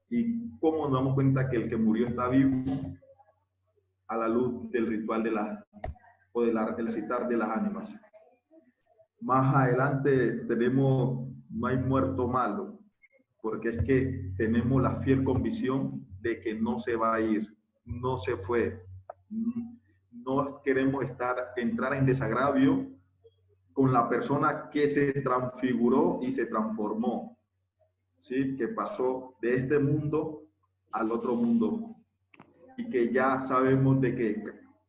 C: Y cómo nos damos cuenta que el que murió está vivo a la luz del ritual del citar de las ánimas. Más adelante no hay muerto malo, porque es que tenemos la fiel convicción de que no se va a ir, no se fue. No queremos entrar en desagravio con la persona que se transfiguró y se transformó, ¿sí? Que pasó de este mundo al otro mundo, y que ya sabemos de que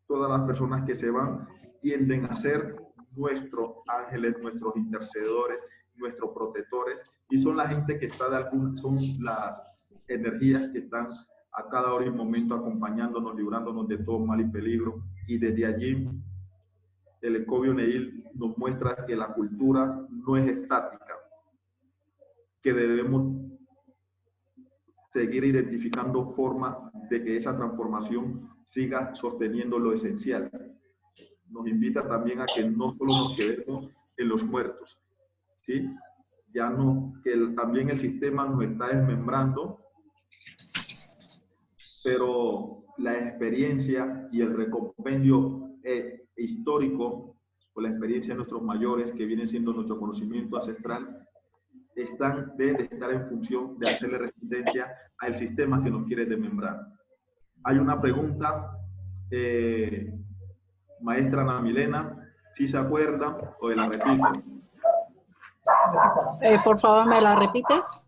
C: todas las personas que se van tienden a ser nuestros ángeles, nuestros intercedores, nuestros protectores, y son la gente que son las energías que están a cada hora y momento acompañándonos, librándonos de todo mal y peligro. Y desde allí el Ecovio Neil nos muestra que la cultura no es estática, que debemos seguir identificando formas de que esa transformación siga sosteniendo lo esencial. Nos invita también a que no solo nos quedemos en los muertos, ¿sí? Ya no, que también el sistema nos está desmembrando, pero la experiencia y el recompendio histórico, o la experiencia de nuestros mayores, que viene siendo nuestro conocimiento ancestral, deben de estar en función de hacerle resistencia al sistema que nos quiere desmembrar. Hay una pregunta, maestra Ana Milena, ¿sí se acuerdan o la repito?
E: Por favor, ¿me la repites?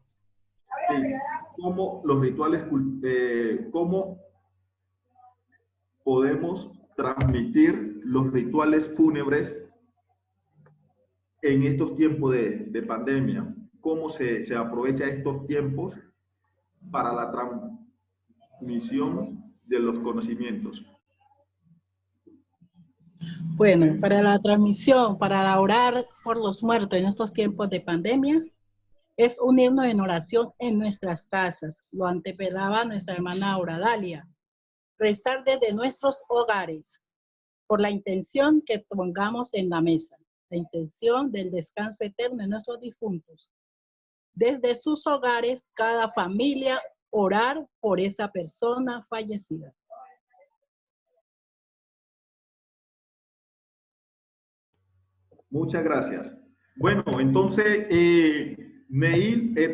C: Sí. cómo los rituales, cómo podemos transmitir los rituales fúnebres en estos tiempos de pandemia. Cómo se aprovecha estos tiempos para la transmisión de los conocimientos.
E: Bueno, para la transmisión, para orar por los muertos en estos tiempos de pandemia, es unirnos en oración en nuestras casas. Lo antepelaba nuestra hermana Oradalia. Rezar desde nuestros hogares por la intención que pongamos en la mesa, la intención del descanso eterno de nuestros difuntos. Desde sus hogares, cada familia orar por esa persona fallecida.
C: Muchas gracias. Bueno, entonces,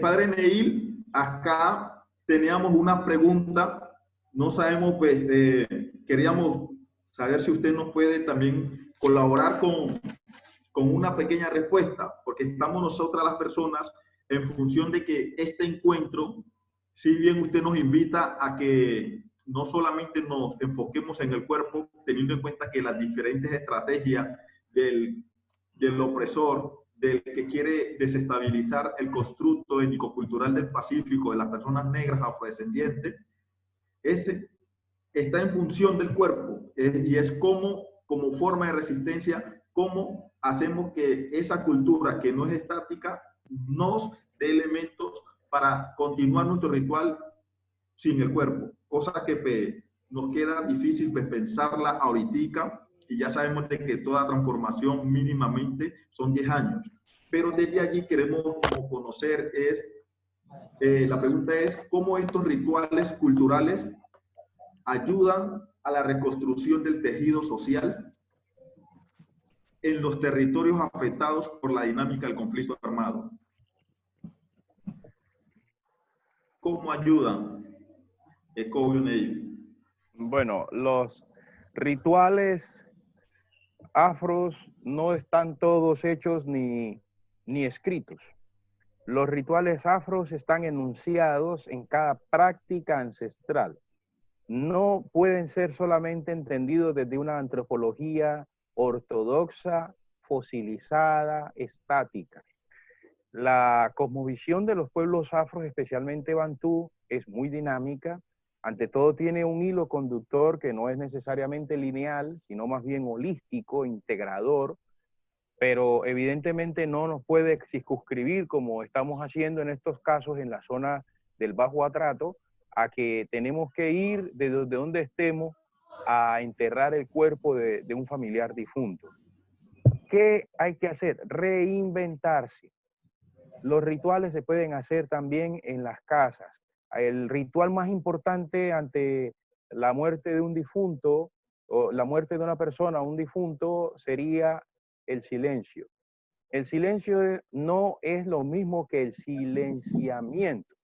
C: padre Neil, acá teníamos una pregunta. No sabemos, pues, queríamos saber si usted nos puede también colaborar con una pequeña respuesta, porque estamos nosotras las personas en función de que este encuentro, si bien usted nos invita a que no solamente nos enfoquemos en el cuerpo, teniendo en cuenta que las diferentes estrategias del opresor, del que quiere desestabilizar el constructo étnico-cultural del Pacífico, de las personas negras afrodescendientes, ese está en función del cuerpo, y es como forma de resistencia, cómo hacemos que esa cultura que no es estática nos dé elementos para continuar nuestro ritual sin el cuerpo, cosa que nos queda difícil pensarla ahorita, y ya sabemos de que toda transformación mínimamente son 10 años. Pero desde allí queremos conocer, la pregunta es, ¿cómo estos rituales culturales ayudan a la reconstrucción del tejido social en los territorios afectados por la dinámica del conflicto armado? ¿Cómo ayudan?
F: Bueno, los rituales afros no están todos hechos ni escritos. Los rituales afros están enunciados en cada práctica ancestral. No pueden ser solamente entendidos desde una antropología ortodoxa, fosilizada, estática. La cosmovisión de los pueblos afros, especialmente bantú, es muy dinámica. Ante todo tiene un hilo conductor que no es necesariamente lineal, sino más bien holístico, integrador, pero evidentemente no nos puede circunscribir, como estamos haciendo en estos casos en la zona del Bajo Atrato, a que tenemos que ir desde donde estemos a enterrar el cuerpo de un familiar difunto. ¿Qué hay que hacer? Reinventarse. Los rituales se pueden hacer también en las casas. El ritual más importante ante la muerte de un difunto o la muerte de una persona, un difunto, sería el silencio. El silencio no es lo mismo que el silenciamiento.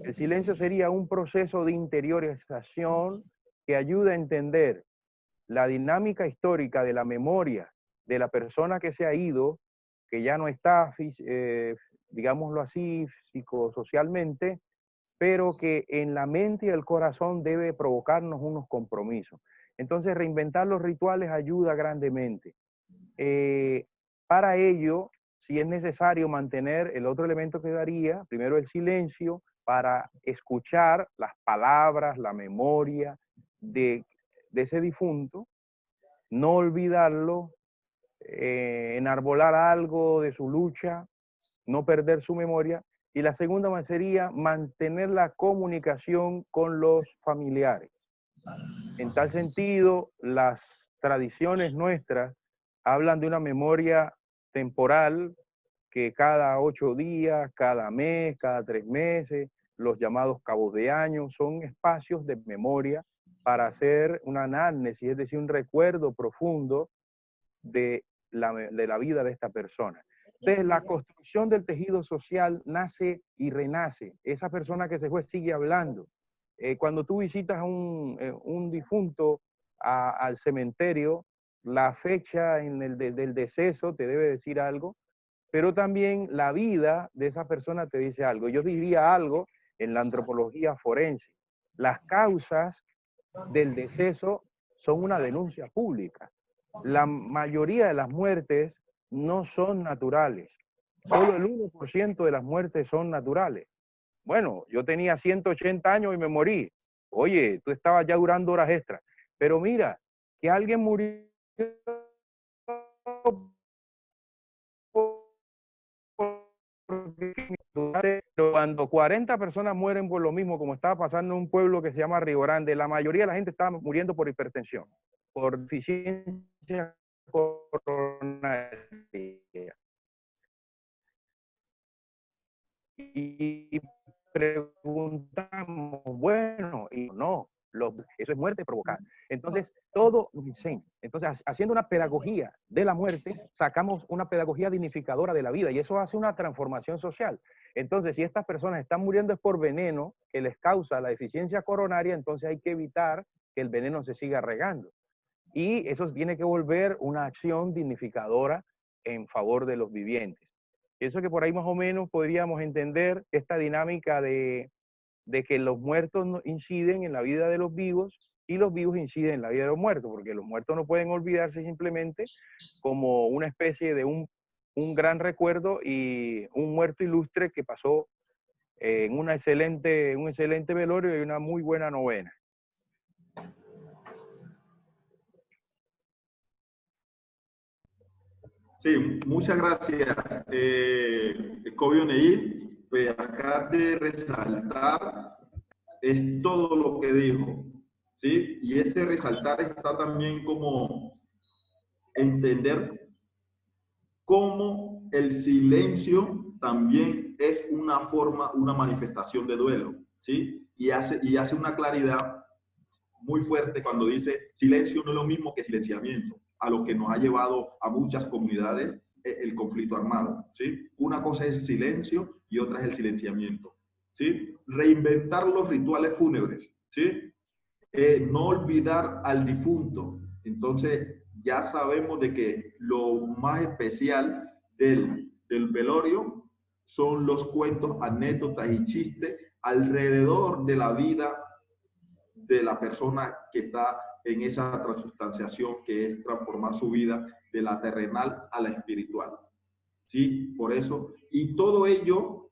F: El silencio sería un proceso de interiorización que ayuda a entender la dinámica histórica de la memoria de la persona que se ha ido, que ya no está, digámoslo así, psicosocialmente, pero que en la mente y el corazón debe provocarnos unos compromisos. Entonces, reinventar los rituales ayuda grandemente. Para ello, si es necesario mantener el otro elemento que daría, primero el silencio, para escuchar las palabras, la memoria de ese difunto, no olvidarlo, enarbolar algo de su lucha, no perder su memoria. Y la segunda sería mantener la comunicación con los familiares. En tal sentido, las tradiciones nuestras hablan de una memoria temporal que cada 8 días, cada mes, cada 3 meses, los llamados cabos de año, son espacios de memoria para hacer una anamnesis, es decir, un recuerdo profundo de la vida de esta persona. Entonces, la construcción del tejido social nace y renace. Esa persona que se fue sigue hablando. Cuando tú visitas a un difunto al cementerio, la fecha del deceso te debe decir algo, pero también la vida de esa persona te dice algo. Yo diría algo en la antropología forense. Las causas del deceso son una denuncia pública. La mayoría de las muertes no son naturales. Solo el 1% de las muertes son naturales. Bueno, yo tenía 180 años y me morí. Oye, tú estabas ya durando horas extras. Pero mira, que alguien murió cuando 40 personas mueren por lo mismo, como estaba pasando en un pueblo que se llama Río Grande, la mayoría de la gente estaba muriendo por hipertensión, por deficiencia coronaria. Y preguntamos, bueno, y no, eso es muerte provocada. Entonces, todo nos enseña. Entonces, haciendo una pedagogía de la muerte, sacamos una pedagogía dignificadora de la vida y eso hace una transformación social. Entonces, si estas personas están muriendo es por veneno que les causa la deficiencia coronaria, entonces hay que evitar que el veneno se siga regando. Y eso tiene que volver una acción dignificadora en favor de los vivientes. Pienso que por ahí más o menos podríamos entender esta dinámica de que los muertos inciden en la vida de los vivos y los vivos inciden en la vida de los muertos, porque los muertos no pueden olvidarse simplemente como una especie de un gran recuerdo y un muerto ilustre que pasó en un excelente velorio y una muy buena novena.
C: Sí, muchas gracias, Cobio Neil. Pues acá de resaltar es todo lo que dijo, ¿sí? Y ese resaltar está también como entender cómo el silencio también es una forma, una manifestación de duelo, ¿sí? Y hace una claridad muy fuerte cuando dice silencio no es lo mismo que silenciamiento, a lo que nos ha llevado a muchas comunidades el conflicto armado, ¿sí? Una cosa es silencio y otra es el silenciamiento, ¿sí? Reinventar los rituales fúnebres, ¿sí? No olvidar al difunto. Entonces ya sabemos de que lo más especial del velorio son los cuentos, anécdotas y chistes alrededor de la vida de la persona que está en esa transustanciación, que es transformar su vida de la terrenal a la espiritual. ¿Sí? Por eso, y todo ello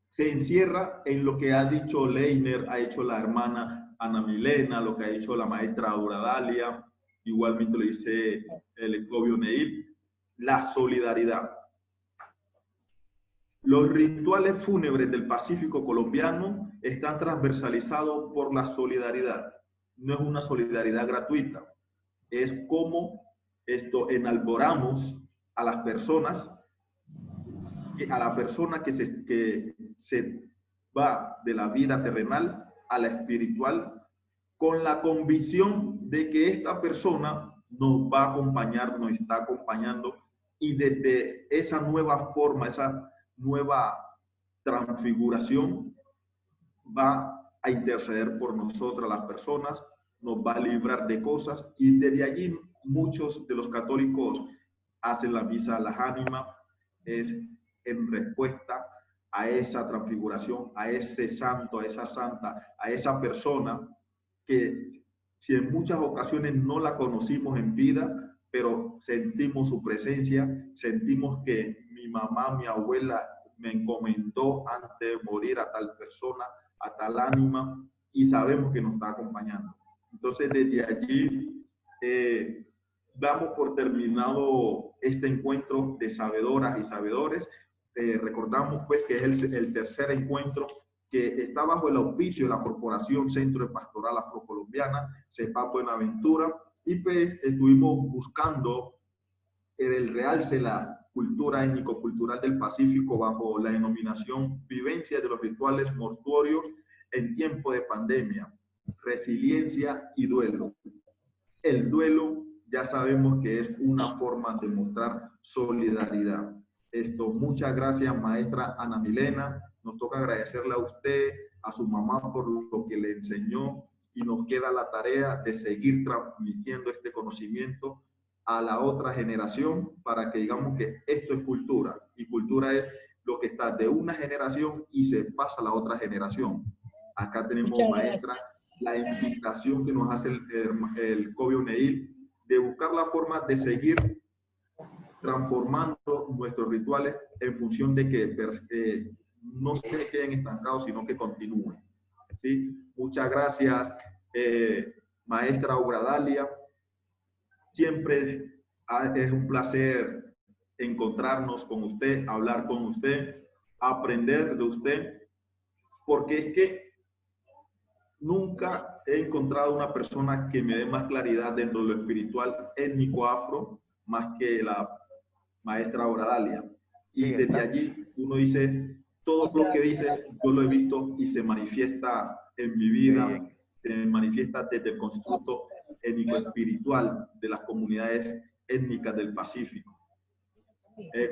C: se encierra en lo que ha dicho Leiner, ha hecho la hermana Ana Milena, lo que ha dicho la maestra Aura Dalia, igualmente lo dice el Cobio Neil, la solidaridad. Los rituales fúnebres del Pacífico colombiano están transversalizados por la solidaridad. No es una solidaridad gratuita. Es como enalboramos a las personas, a la persona que se va de la vida terrenal a la espiritual, con la convicción de que esta persona nos va a acompañar, nos está acompañando, y desde esa nueva forma, esa nueva transfiguración, va a interceder por nosotras las personas, nos va a librar de cosas, y desde allí muchos de los católicos hacen la misa a las ánimas, es en respuesta a esa transfiguración, a ese santo, a esa santa, a esa persona que si en muchas ocasiones no la conocimos en vida, pero sentimos su presencia, sentimos que mi mamá, mi abuela me encomendó antes de morir a tal persona, a tal ánima, y sabemos que nos está acompañando. Entonces, desde allí, damos por terminado este encuentro de sabedoras y sabedores. Recordamos pues que es el tercer encuentro que está bajo el auspicio de la Corporación Centro de Pastoral Afrocolombiana, CEPAP Buenaventura, y pues estuvimos buscando el realce de la cultura étnico-cultural del Pacífico bajo la denominación Vivencia de los Rituales Mortuorios en tiempo de pandemia, resiliencia y duelo. El duelo ya sabemos que es una forma de mostrar solidaridad. Muchas gracias, maestra Ana Milena. Nos toca agradecerle a usted, a su mamá por lo que le enseñó, y nos queda la tarea de seguir transmitiendo este conocimiento a la otra generación para que digamos que esto es cultura, y cultura es lo que está de una generación y se pasa a la otra generación. Acá tenemos,
E: Muchas
C: maestra, la invitación que nos hace el Cobio Neil de buscar la forma de seguir transformando nuestros rituales en función de que no se queden estancados, sino que continúen. ¿Sí? Muchas gracias, maestra Obradalia. Siempre es un placer encontrarnos con usted, hablar con usted, aprender de usted, porque es que nunca he encontrado una persona que me dé más claridad dentro de lo espiritual étnico afro, más que la maestra Obradalia. Y desde allí uno dice, todo lo que dice, yo lo he visto y se manifiesta en mi vida, se manifiesta desde el constructo étnico-espiritual de las comunidades étnicas del Pacífico.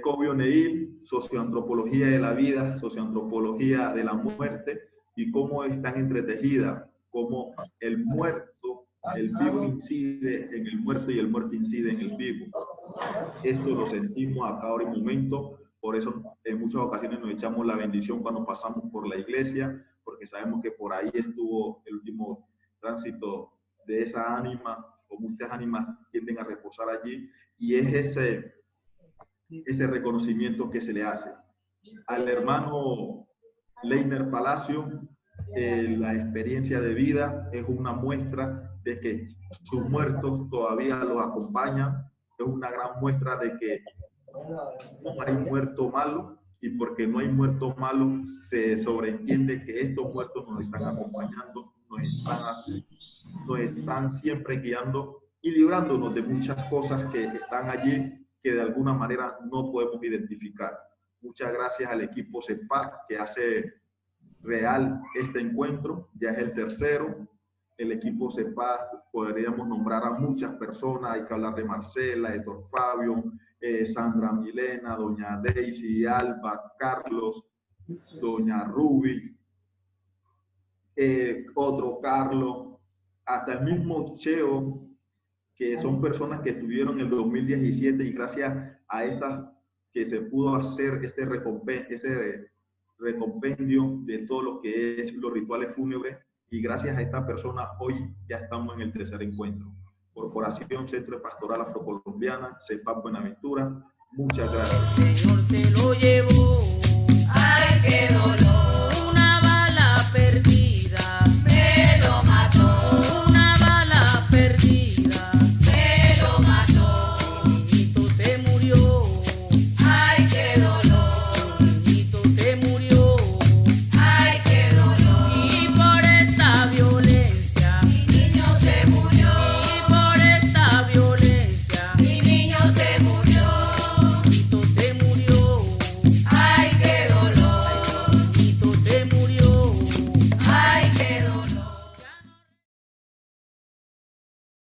C: Cobio Neil, socioantropología de la vida, socioantropología de la muerte, y cómo están entretejidas, cómo el muerto, el vivo incide en el muerto y el muerto incide en el vivo. Esto lo sentimos a cada momento, por eso en muchas ocasiones nos echamos la bendición cuando pasamos por la iglesia, porque sabemos que por ahí estuvo el último tránsito de esa ánima, o muchas ánimas tienden a reposar allí, y es ese reconocimiento que se le hace. Al hermano Leiner Palacio, la experiencia de vida es una muestra de que sus muertos todavía los acompañan, es una gran muestra de que no hay muerto malo, y porque no hay muerto malo se sobreentiende que estos muertos nos están acompañando, nos están siempre guiando y librándonos de muchas cosas que están allí que de alguna manera no podemos identificar. Muchas gracias al equipo CEPAC que hace real este encuentro, ya es el tercero. El equipo CEPAC podríamos nombrar a muchas personas, hay que hablar de Marcela, Héctor Fabio, Sandra Milena, doña Daisy, Alba, Carlos, doña Ruby, otro Carlos, hasta el mismo Cheo, que son personas que estuvieron en el 2017 y gracias a estas que se pudo hacer ese recompendio de todo lo que es los rituales fúnebres, y gracias a esta persona hoy ya estamos en el tercer encuentro. Corporación Centro de Pastoral Afrocolombiana, CEPAC Buenaventura, muchas gracias.
A: El Señor se lo llevó.
B: Ay, qué dolor.